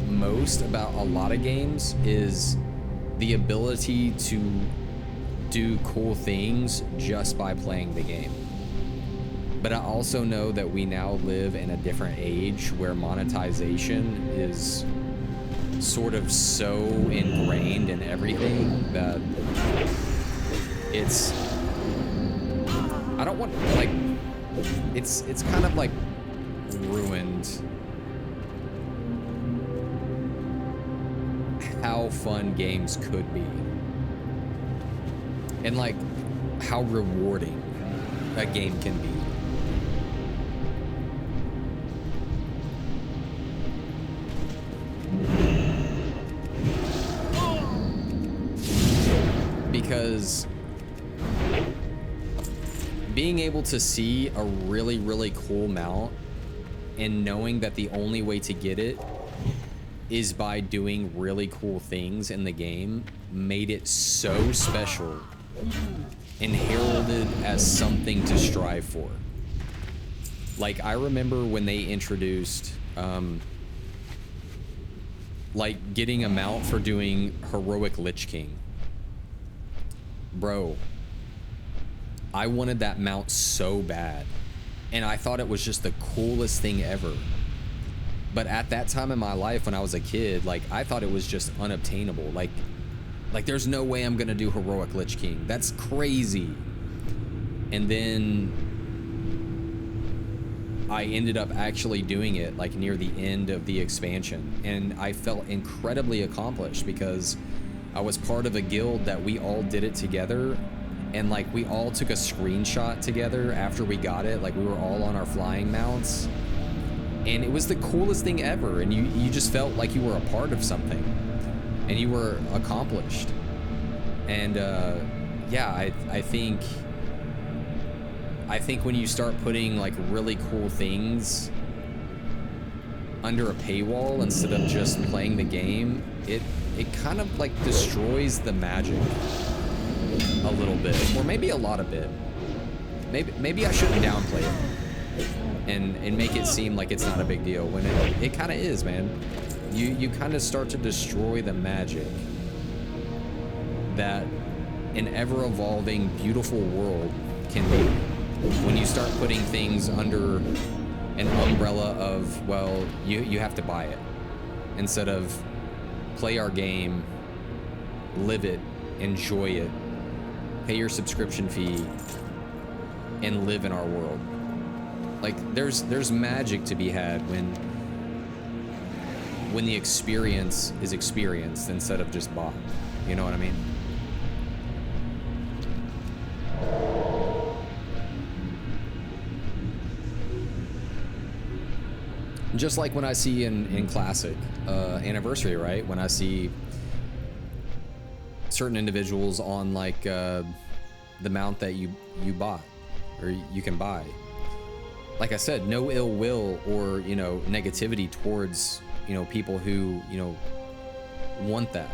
most about a lot of games is the ability to do cool things just by playing the game. But I also know that we now live in a different age where monetization is sort of so ingrained in everything that it's, I don't want, like, it's kind of like ruined how fun games could be. And like how rewarding a game can be. Because being able to see a really, really cool mount and knowing that the only way to get it is by doing really cool things in the game made it so special and heralded as something to strive for. Like, I remember when they introduced like getting a mount for doing heroic Lich King. Bro, I wanted that mount so bad, and I thought it was just the coolest thing ever. But at that time in my life when I was a kid, like, I thought it was just unobtainable. Like there's no way I'm gonna do heroic Lich King. That's crazy. And then I ended up actually doing it like near the end of the expansion, and I felt incredibly accomplished because I was part of a guild that we all did it together, and like we all took a screenshot together after we got it. Like, we were all on our flying mounts, and it was the coolest thing ever, and you just felt like you were a part of something and you were accomplished. And yeah, I think when you start putting like really cool things under a paywall instead of just playing the game, it kind of like destroys the magic a little bit, or maybe a lot of bit. Maybe I shouldn't downplay it and make it seem like it's not a big deal when it kind of is, man. You kind of start to destroy the magic that an ever-evolving, beautiful world can be when you start putting things under an umbrella of, well, you have to buy it, instead of play our game, live it, enjoy it, pay your subscription fee, and live in our world. Like, there's magic to be had when the experience is experienced instead of just bought. You know what I mean? Just like when I see in Classic Anniversary, right? When I see certain individuals on like the mount that you bought or you can buy. Like I said, no ill will or, you know, negativity towards, you know, people who, you know, want that.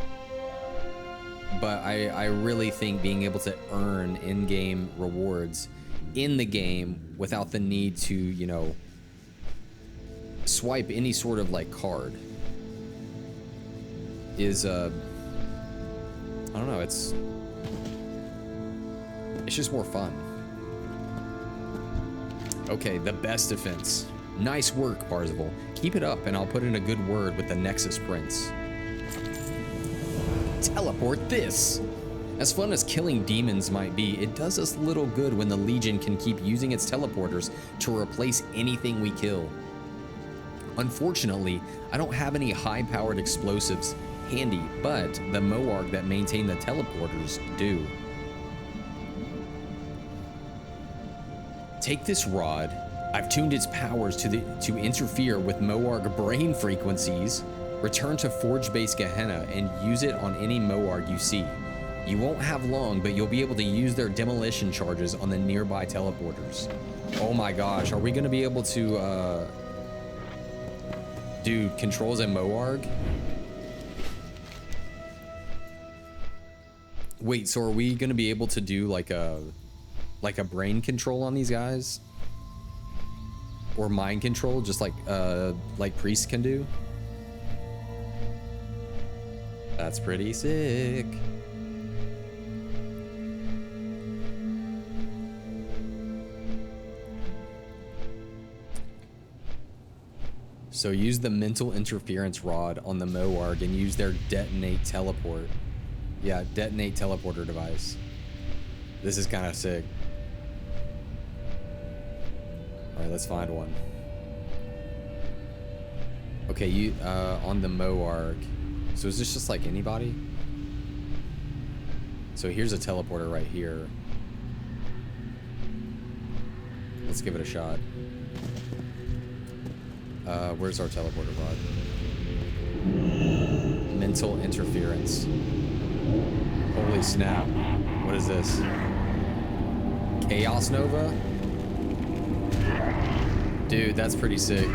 But I really think being able to earn in-game rewards in the game without the need to, you know, swipe any sort of like card is I don't know, it's just more fun. Okay, the best defense. Nice work, Parzival. Keep it up and I'll put in a good word with the Nexus Prince. Teleport this! As fun as killing demons might be, it does us little good when the Legion can keep using its teleporters to replace anything we kill. Unfortunately, I don't have any high-powered explosives handy, but the Moarg that maintain the teleporters do. Take this rod. I've tuned its powers to interfere with Moarg brain frequencies. Return to Forge Base Gehenna and use it on any Moarg you see. You won't have long, but you'll be able to use their demolition charges on the nearby teleporters. Oh my gosh, are we gonna be able to do controls in Moarg? Wait, so are we gonna be able to do like a brain control on these guys? Or mind control, just like priests can do? That's pretty sick. So use the mental interference rod on the Moarg and use their detonate teleport. Yeah, detonate teleporter device. This is kind of sick. All right, let's find one. Okay, you on the Moarg. So is this just like anybody? So here's a teleporter right here. Let's give it a shot. Where's our teleporter rod? Mental interference. Holy snap. What is this? Chaos Nova? Dude, that's pretty sick.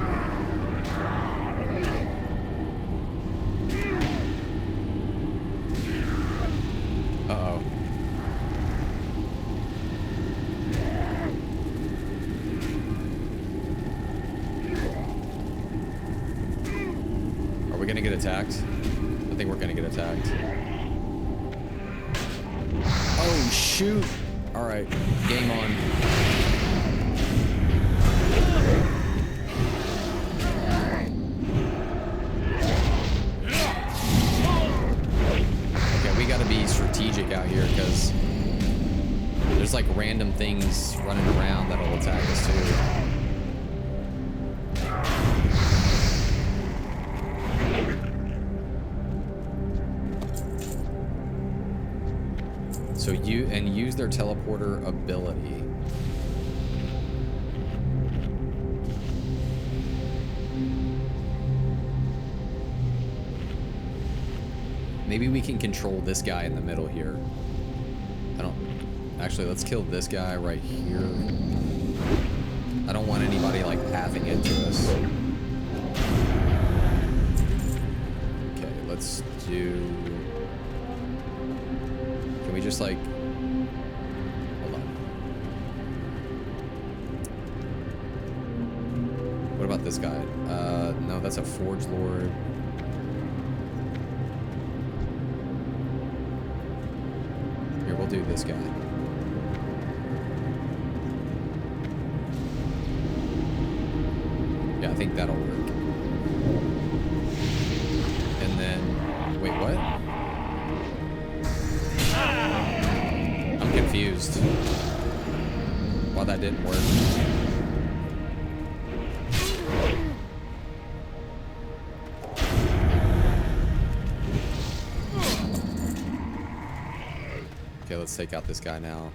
Uh-oh. Are we gonna get attacked? I think we're gonna get attacked. Oh, shoot. All right, game on. Okay, we gotta be strategic out here because there's like random things running around that'll attack us too. So use their teleporter ability. Maybe we can control this guy in the middle here. Actually, let's kill this guy right here. I don't want anybody like pathing into us. Okay, let's do... Can we just like... Hold on. What about this guy? No, that's a Forge Lord. Here, we'll do this guy. Yeah, I think that'll work. And then... Wait, what? I'm confused. Why that didn't work. Okay, let's take out this guy now.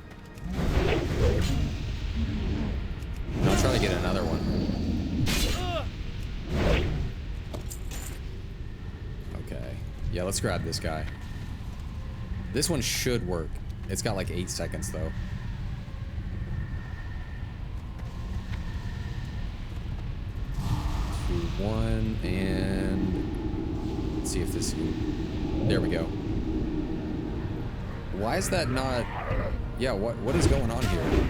I'll try to get another one. Yeah, let's grab this guy. This one should work. It's got like 8 seconds though. Two, one, and let's see if this. There we go. Why is that not? Yeah, what is going on here?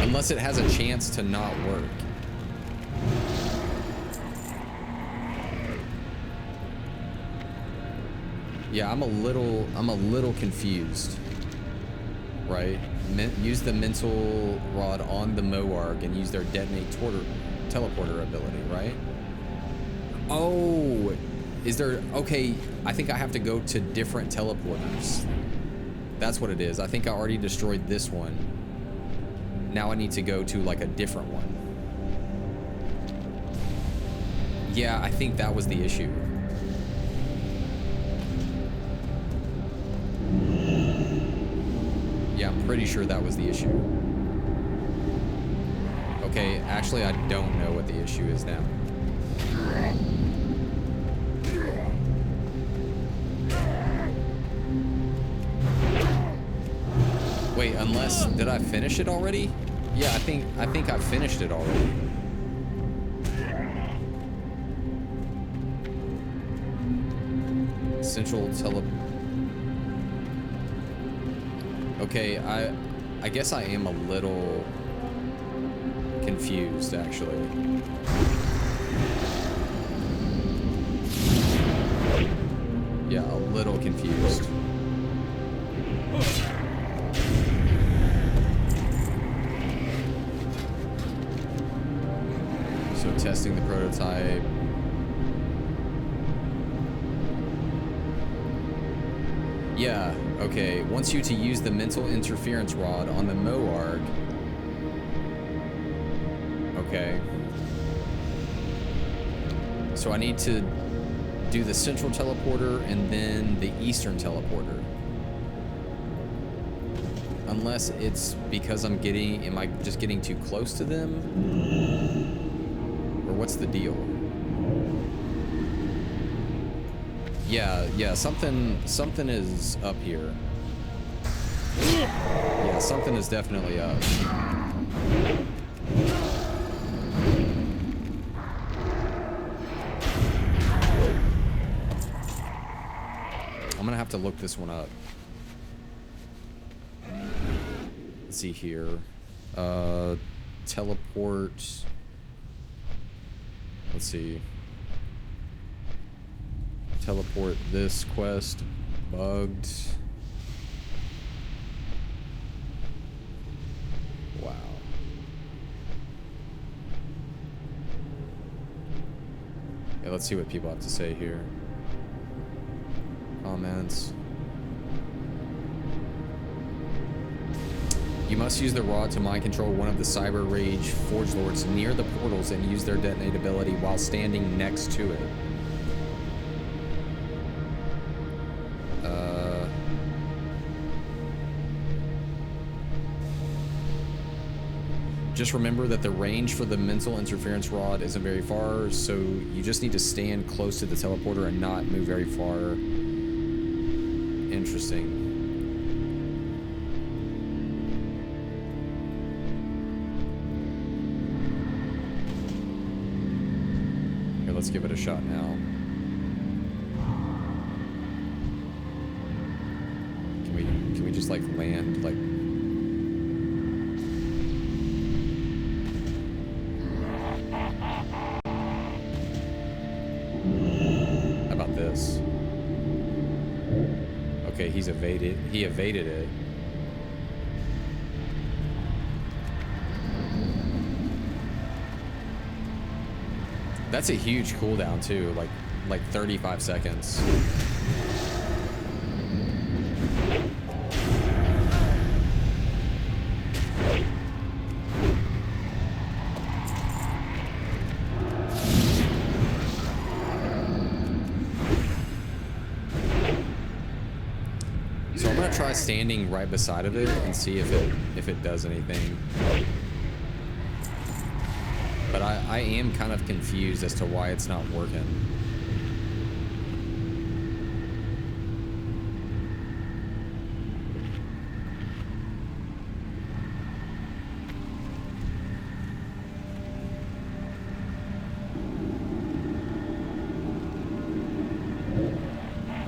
Unless it has a chance to not work. Yeah, I'm a little confused. Right? Use the mental rod on the Moarg and use their detonate teleporter ability, right? Oh, is there? Okay, I think I have to go to different teleporters. That's what it is. I think I already destroyed this one. Now I need to go to like a different one. Yeah, I think that was the issue. Yeah, I'm pretty sure that was the issue. Okay, actually I don't know what the issue is now. Wait, unless, did I finish it already? Yeah, I think I finished it already. Central tele. Okay, I guess I am a little confused actually. Yeah, a little confused. So testing the prototype. Yeah, okay. Wants you to use the mental interference rod on the Moarg. Okay. So I need to do the central teleporter and then the eastern teleporter. Unless it's because am I just getting too close to them? Or what's the deal? Yeah, something is up here. Yeah, something is definitely up. I'm gonna have to look this one up. Let's see here. Teleport. Let's see. Teleport this quest. Bugged. Wow. Yeah, let's see what people have to say here. Comments. You must use the rod to mind control one of the Cyber Rage Forge Lords near the portals and use their detonate ability while standing next to it. Just remember that the range for the mental interference rod isn't very far, so you just need to stand close to the teleporter and not move very far. Interesting. Here, let's give it a shot now. Can we just like land like? Okay, he evaded it. That's a huge cooldown too, like 35 seconds. Try standing right beside of it and see if it does anything. But I am kind of confused as to why it's not working.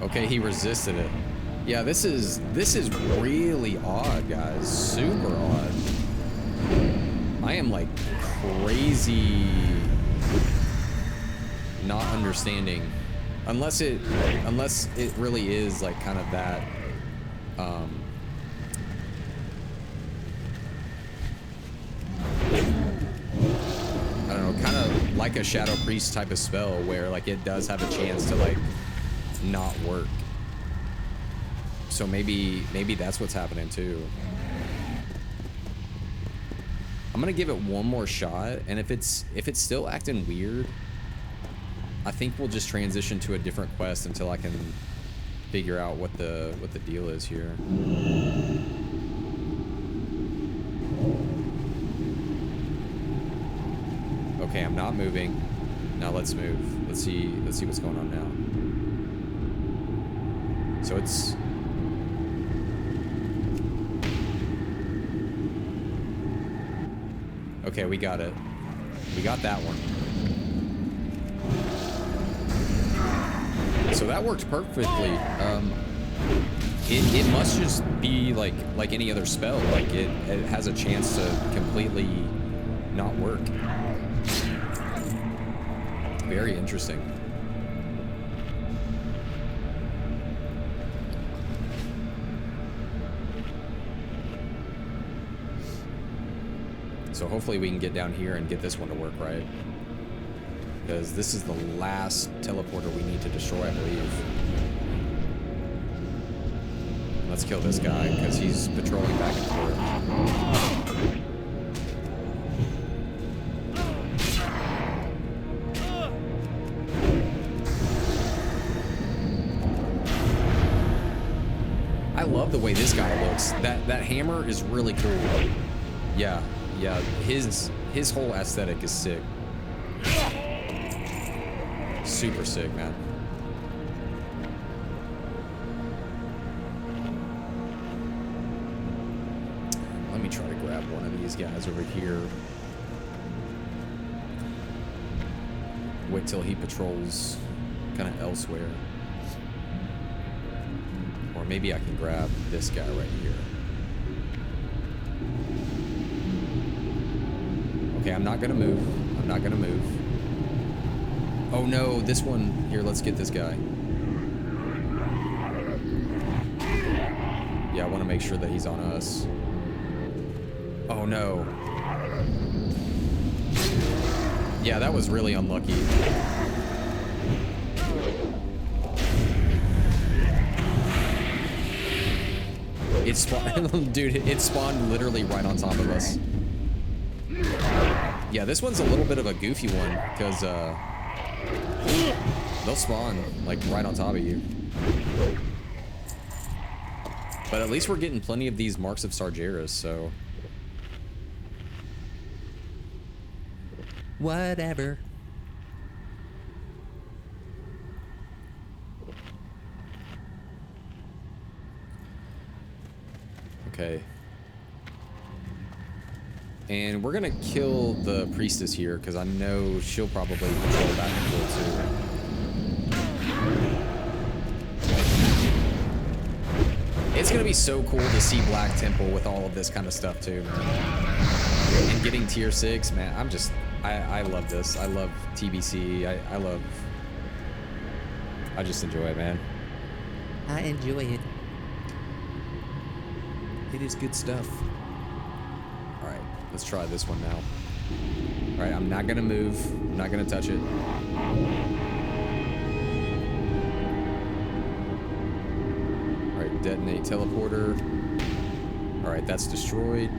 Okay, he resisted it. Yeah, this is really odd, guys. Super odd. I am like crazy not understanding. Unless it really is like kind of that I don't know, kind of like a Shadow Priest type of spell where like it does have a chance to like not work. So maybe that's what's happening too. I'm gonna give it one more shot, and if it's still acting weird, I think we'll just transition to a different quest until I can figure out what the deal is here. Okay, I'm not moving. Now let's move. Let's see what's going on now. So it's okay, we got it. We got that one. So that worked perfectly. It must just be like any other spell. Like it has a chance to completely not work. Very interesting. So hopefully we can get down here and get this one to work right. Because this is the last teleporter we need to destroy, I believe. Let's kill this guy, because he's patrolling back and forth. I love the way this guy looks. That hammer is really cool. Yeah, his whole aesthetic is sick. Super sick, man. Let me try to grab one of these guys over here. Wait till he patrols kind of elsewhere. Or maybe I can grab this guy right here. Okay, I'm not gonna move. I'm not gonna move. Oh no, this one. Here, let's get this guy. Yeah, I want to make sure that he's on us. Oh no. Yeah, that was really unlucky. It spawned, dude, it spawned literally right on top of us. Yeah, this one's a little bit of a goofy one, because, they'll spawn, like, right on top of you. But at least we're getting plenty of these Marks of Sargeras, so... whatever. Okay. And we're gonna kill the priestess here, because I know she'll probably patrol back and forth too. It's gonna be so cool to see Black Temple with all of this kind of stuff too, man. And getting tier 6, man, I love this. I love TBC. I just enjoy it, man. I enjoy it. It is good stuff. Alright, let's try this one now. Alright, I'm not gonna move. I'm not gonna touch it. Alright, detonate teleporter. Alright, that's destroyed.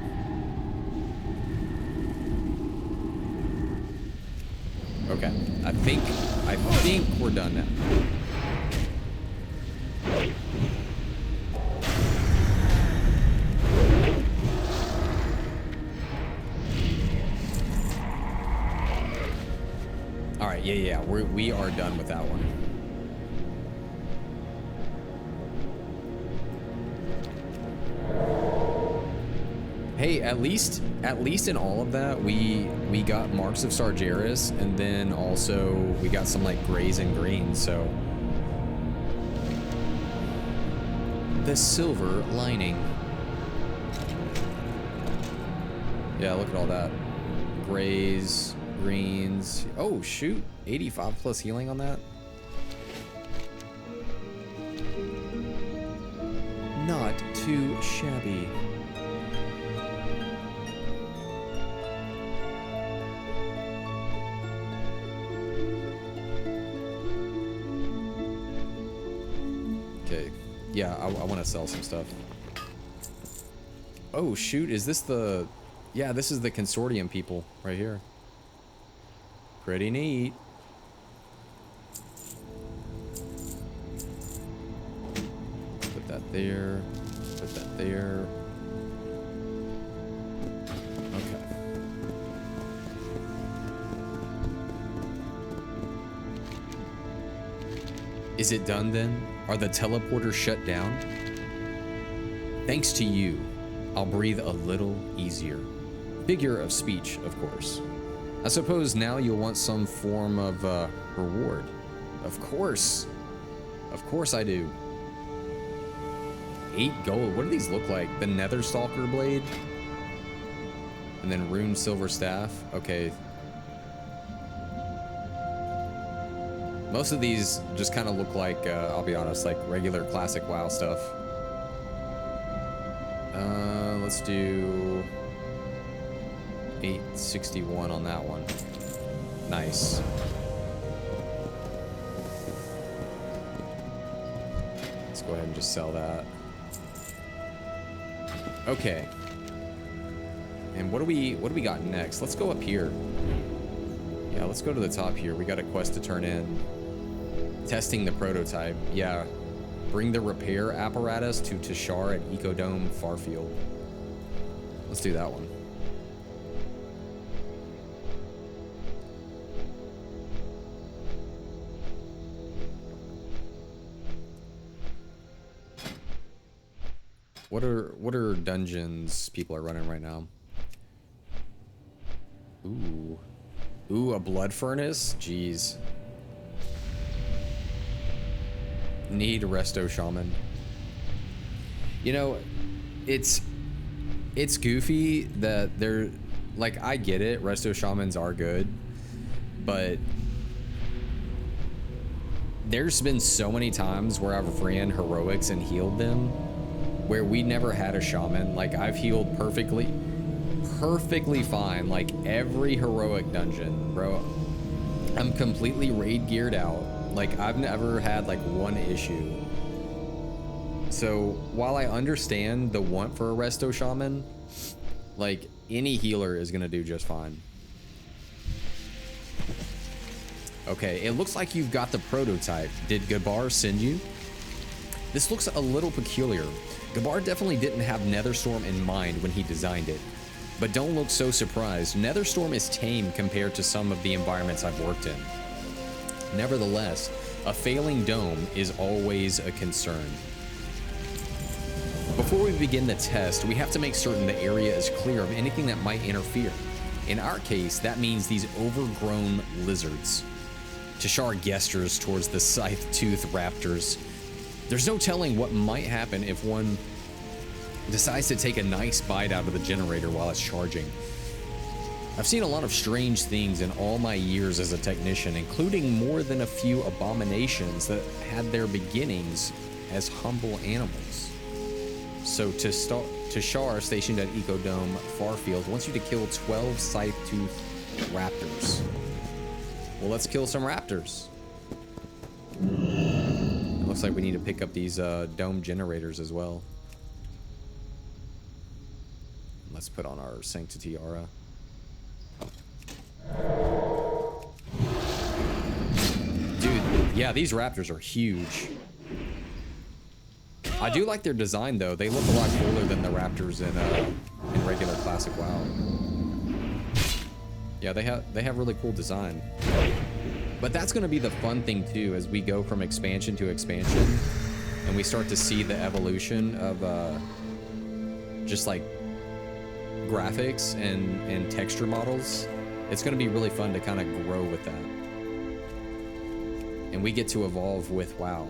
Okay, I think we're done now. Yeah. We are done with that one. Hey, at least in all of that, we got marks of Sargeras, and then also we got some like grays and greens, so the silver lining. Yeah, look at all that. Grays, greens. Oh shoot, 85 plus healing on that. Not too shabby. Yeah, I want to sell some stuff. Oh shoot, is this the... Yeah, this is the consortium people right here. Pretty neat. Put that there. Put that there. Okay. Is it done then? Are the teleporters shut down? Thanks to you, I'll breathe a little easier. Figure of speech, of course. I suppose now you'll want some form of reward. Of course. Of course I do. 8 gold. What do these look like? The Nether Stalker blade? And then Rune Silver Staff? Okay. Most of these just kind of look like, I'll be honest, like regular classic WoW stuff. Let's do 861 on that one. Nice. Let's go ahead and just sell that. Okay. And what do we got next? Let's go up here. Yeah, let's go to the top here. We got a quest to turn in. Testing the prototype. Yeah. Bring the repair apparatus to Tashar at Ecodome Farfield. Let's do that one. What are dungeons people are running right now? Ooh, a blood furnace? Jeez. Need a resto shaman. You know, it's goofy that they're like, I get it, resto shamans are good, but there's been so many times where I've ran heroics and healed them where we never had a shaman. Like, I've healed perfectly fine, like every heroic dungeon, bro. I'm completely raid geared out. Like, I've never had like one issue. So while I understand the want for a resto shaman, like any healer is gonna do just fine. Okay, it looks like you've got the prototype. Did Gabar send you? This looks a little peculiar. Gabar definitely didn't have Netherstorm in mind when he designed it. But don't look so surprised. Netherstorm is tame compared to some of the environments I've worked in. Nevertheless, a failing dome is always a concern. Before we begin the test, we have to make certain the area is clear of anything that might interfere. In our case, that means these overgrown lizards. Tashar gestures towards the scythe-toothed raptors. There's no telling what might happen if one decides to take a nice bite out of the generator while it's charging. I've seen a lot of strange things in all my years as a technician, including more than a few abominations that had their beginnings as humble animals. So Tashar, stationed at Ecodome Farfield, wants you to kill 12 scythe-toothed raptors. Well, let's kill some raptors. It looks like we need to pick up these dome generators as well. Let's put on our Sanctity Aura. Dude, yeah, these raptors are huge. I do like their design though. They look a lot cooler than the raptors in regular classic WoW. Yeah, they have really cool design. But that's going to be the fun thing too, as we go from expansion to expansion and we start to see the evolution of just like graphics and texture models. It's going to be really fun to kind of grow with that. And we get to evolve with WoW.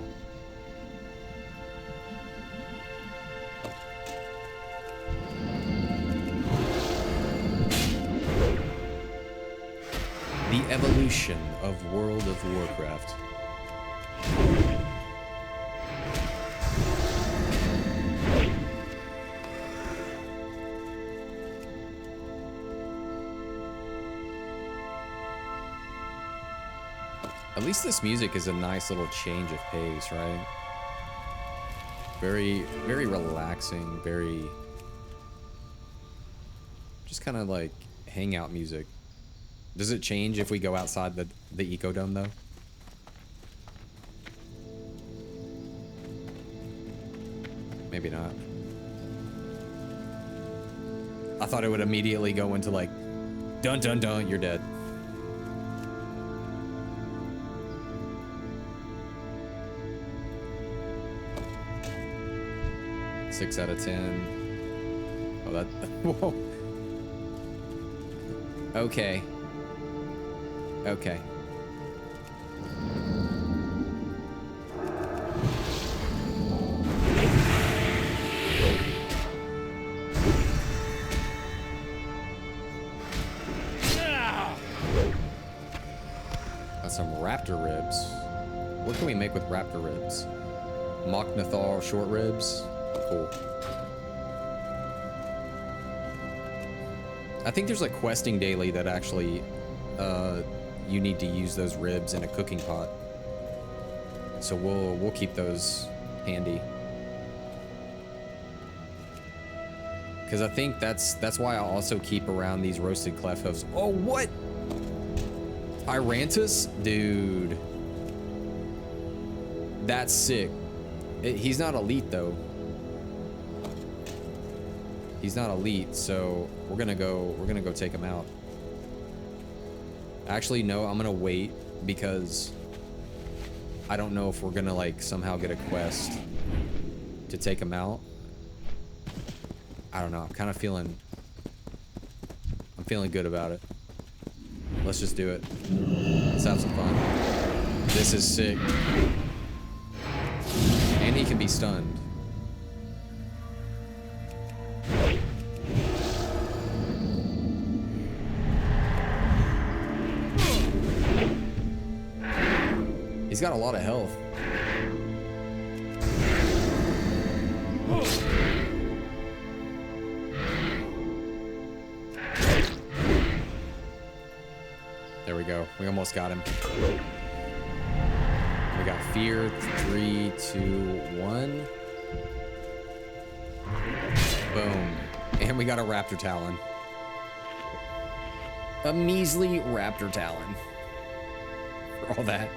The evolution of World of Warcraft. At least this music is a nice little change of pace, right? Very, very relaxing, very... just kind of like hangout music. Does it change if we go outside the ecodome though? Maybe not. I thought it would immediately go into like, dun dun dun, you're dead. Six out of 10. Oh, that, whoa. Okay. Okay. Got some raptor ribs. What can we make with raptor ribs? Mock Nathal short ribs. Cool. I think there's a questing daily that actually you need to use those ribs in a cooking pot. So we'll keep those handy. Cause I think that's why I also keep around these roasted clef hooves. Oh, what? Irantus? Dude. That's sick. He's not elite though. He's not elite, so we're gonna go take him out. Actually, no, I'm gonna wait because I don't know if we're gonna like somehow get a quest to take him out. I don't know. I'm feeling good about it. Let's just do it. Let's have some fun. This is sick. And he can be stunned. He's got a lot of health. There we go. We almost got him. We got fear. 3, 2, 1. Boom. And we got a raptor talon. A measly raptor talon. For all that.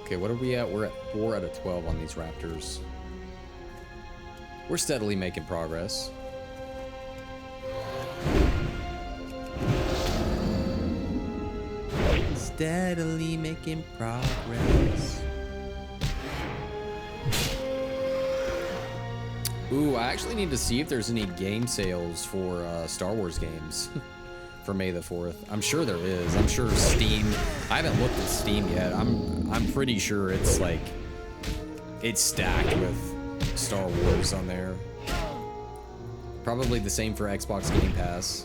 Okay, what are we at? We're at 4 out of 12 on these raptors. We're steadily making progress. Steadily making progress. Ooh, I actually need to see if there's any game sales for Star Wars games. For May the 4th. I'm sure there is. I'm sure Steam. I haven't looked at Steam yet. I'm pretty sure it's like it's stacked with Star Wars on there. Probably the same for Xbox Game Pass.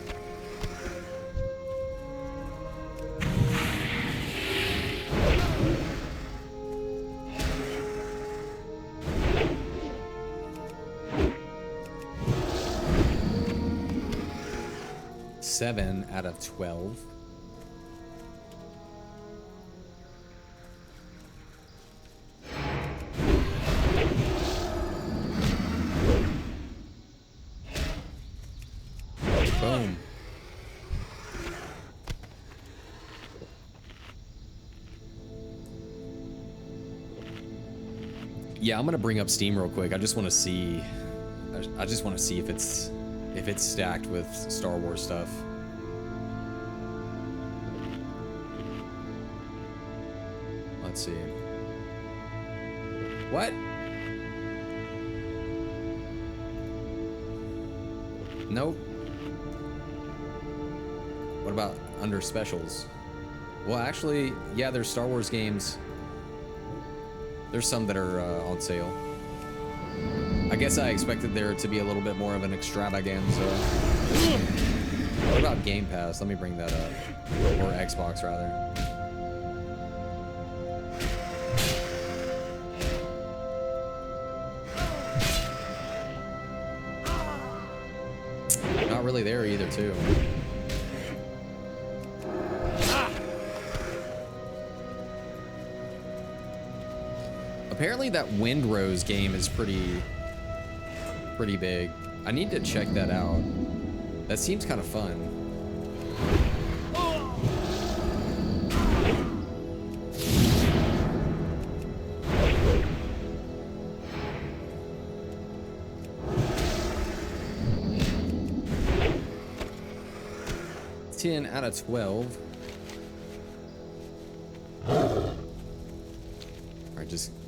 Seven out of 12. Yeah, I'm gonna bring up Steam real quick. I just want to see. I just want to see if it's stacked with Star Wars stuff. Let's see. What? Nope. What about under specials? Well, actually, yeah, there's Star Wars games. There's some that are on sale. I guess I expected there to be a little bit more of an extravaganza. What about Game Pass? Let me bring that up. Or Xbox, rather. Not really there either, too. Apparently that Windrose game is pretty big. I need to check that out. That seems kind of fun. Ten out of 12.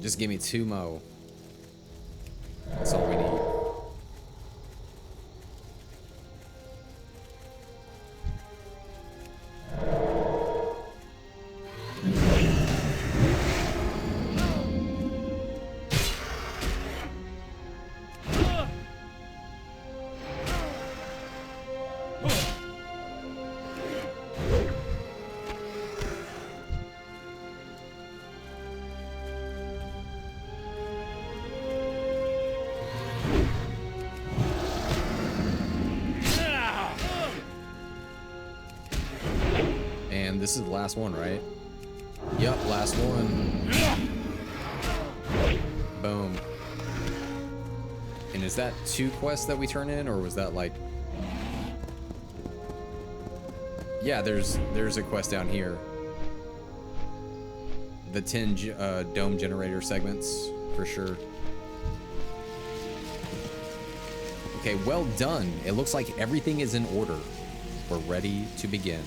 Just give me 2 mo. That's all we need. This is the last one, right? Yup, last one. Boom. And is that 2 quests that we turn in, or was that like... Yeah, there's a quest down here. The 10 dome generator segments, for sure. Okay, well done. It looks like everything is in order. We're ready to begin.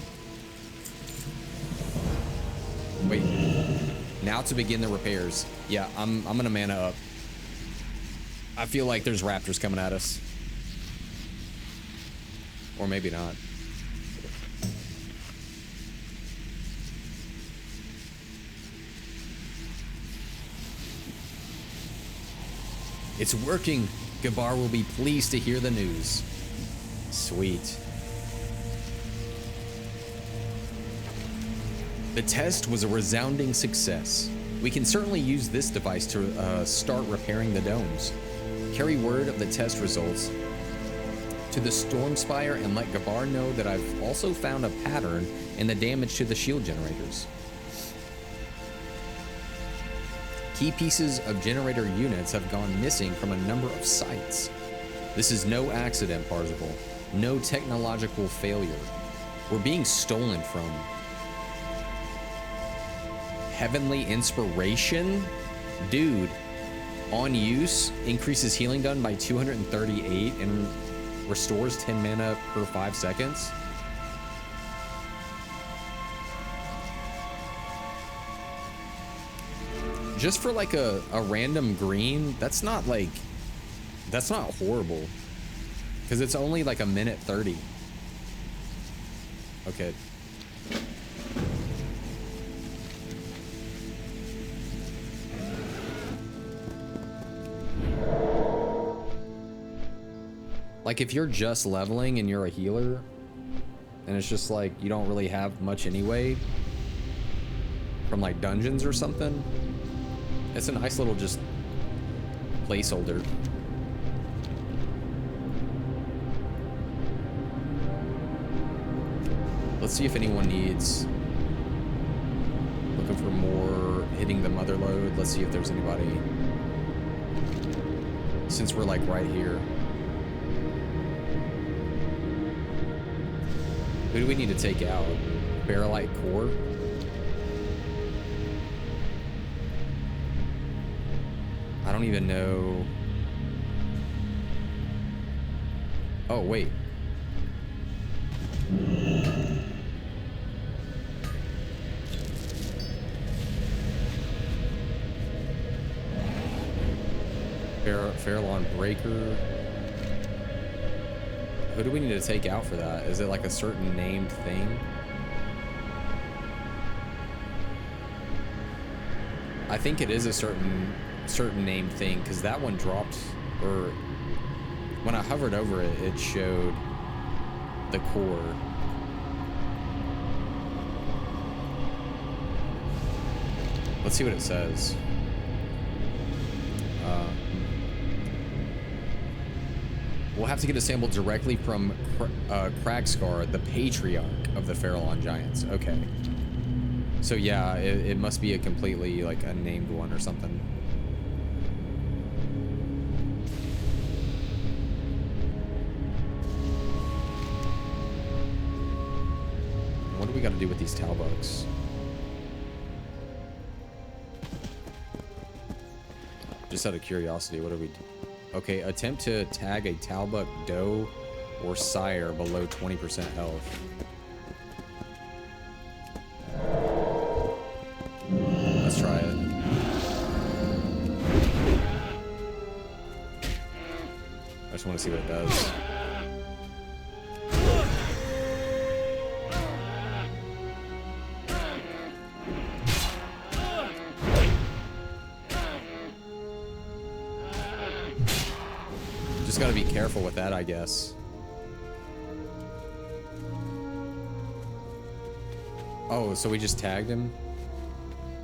Wait, now to begin the repairs. Yeah, I'm gonna mana up. I feel like there's raptors coming at us. Or maybe not. It's working. Gabar will be pleased to hear the news. Sweet. The test was a resounding success. We can certainly use this device to start repairing the domes. Carry word of the test results to the Stormspire and let Gabar know that I've also found a pattern in the damage to the shield generators. Key pieces of generator units have gone missing from a number of sites. This is no accident, Parzival. No technological failure. We're being stolen from. Heavenly Inspiration? Dude, on use, increases healing done by 238 and restores 10 mana per 5 seconds. Just for like a random green, that's not horrible. Because it's only like 1:30. Okay. Like if you're just leveling and you're a healer, and it's just like you don't really have much anyway from like dungeons or something, it's a nice little just placeholder. Let's see if anyone needs, looking for more hitting the mother load. Let's see if there's anybody, since we're like right here. Who do we need to take out? Barrelite Core? I don't even know. Oh, wait. Fairlawn Breaker. Who do we need to take out for that? Is it like a certain named thing? I think it is a certain named thing, because that one dropped, or when I hovered over it, it showed the core. Let's see what it says. We'll have to get a sample directly from Kragscar, the patriarch of the Fairlawn Giants. Okay. So yeah, it must be a completely, like, unnamed one or something. What do we got to do with these Talbuks? Just out of curiosity, what do we do? Okay, attempt to tag a Talbuk doe or sire below 20% health. Let's try it. I just want to see what it does. Just gotta be careful with that, I guess. Oh, so we just tagged him?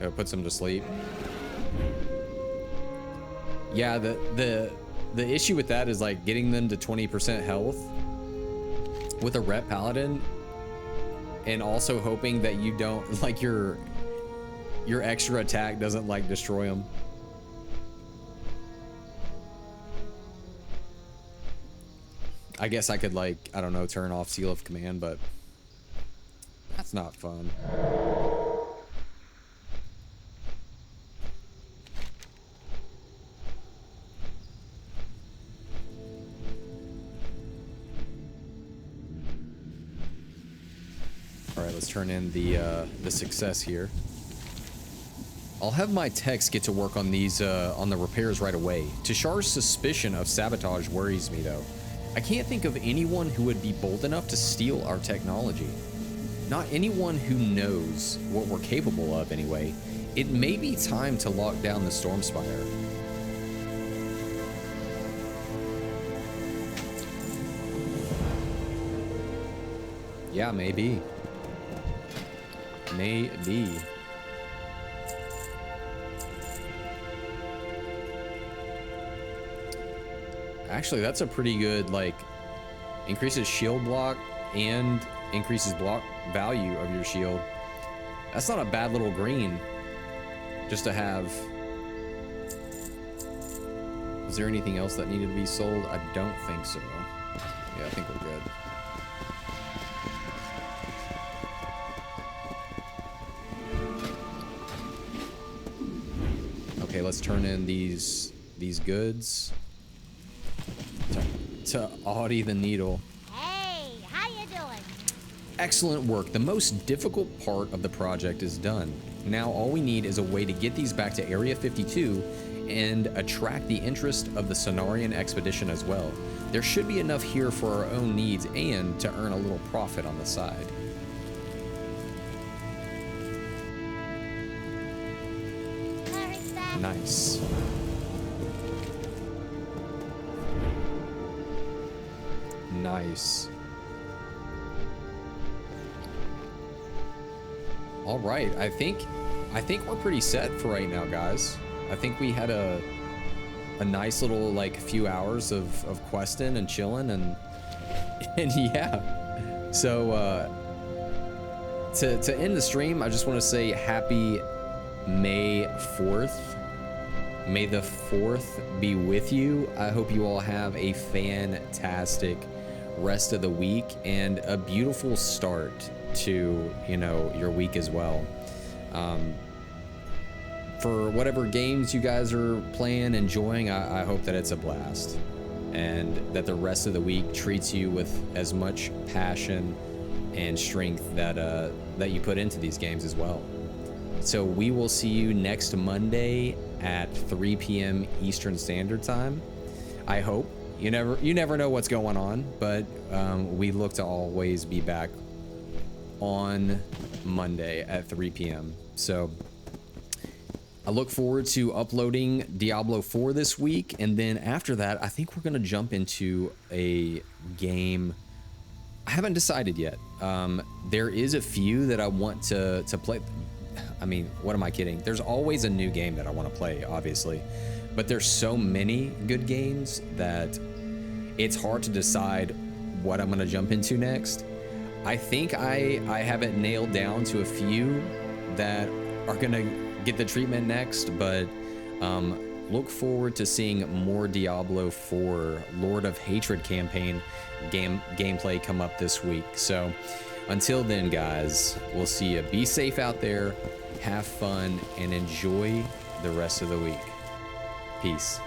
It puts him to sleep. Yeah, the issue with that is like getting them to 20% health with a rep paladin, and also hoping that you don't, like, your extra attack doesn't like destroy them. I guess I could, like, I don't know, turn off Seal of Command, but that's not fun. All right, let's turn in the success here. I'll have my techs get to work on these on the repairs right away. Tishar's suspicion of sabotage worries me, though. I can't think of anyone who would be bold enough to steal our technology. Not anyone who knows what we're capable of, anyway. It may be time to lock down the Stormspire. Yeah, maybe. Maybe. Actually, that's a pretty good, like, increases shield block and increases block value of your shield. That's not a bad little green just to have. Is there anything else that needed to be sold? I don't think so. Yeah, I think we're good. Okay, let's turn in these goods. To Audie the Needle. Hey, how you doing? Excellent work. The most difficult part of the project is done. Now all we need is a way to get these back to Area 52 and attract the interest of the Cenarian expedition as well. There should be enough here for our own needs and to earn a little profit on the side. Nice. Nice. All right, I think we're pretty set for right now, guys. I think we had a nice little, like, few hours of questing and chilling and yeah. So to end the stream, I just want to say happy May 4th. May the 4th be with you. I hope you all have a fantastic rest of the week and a beautiful start to, you know, your week as well. for whatever games you guys are playing, enjoying, I hope that it's a blast, and that the rest of the week treats you with as much passion and strength that that you put into these games as well. So we will see you next Monday at 3 p.m. Eastern Standard Time. I hope. You never know what's going on, but we look to always be back on Monday at 3 p.m. So I look forward to uploading Diablo 4 this week, and then after that, I think we're gonna jump into a game. I haven't decided yet. There is a few that I want to play. I mean, what am I kidding? There's always a new game that I want to play, obviously, but there's so many good games that it's hard to decide what I'm gonna jump into next. I think I have it nailed down to a few that are gonna get the treatment next, but look forward to seeing more Diablo 4 Lord of Hatred campaign gameplay come up this week. So until then, guys, we'll see you. Be safe out there, have fun, and enjoy the rest of the week. Peace.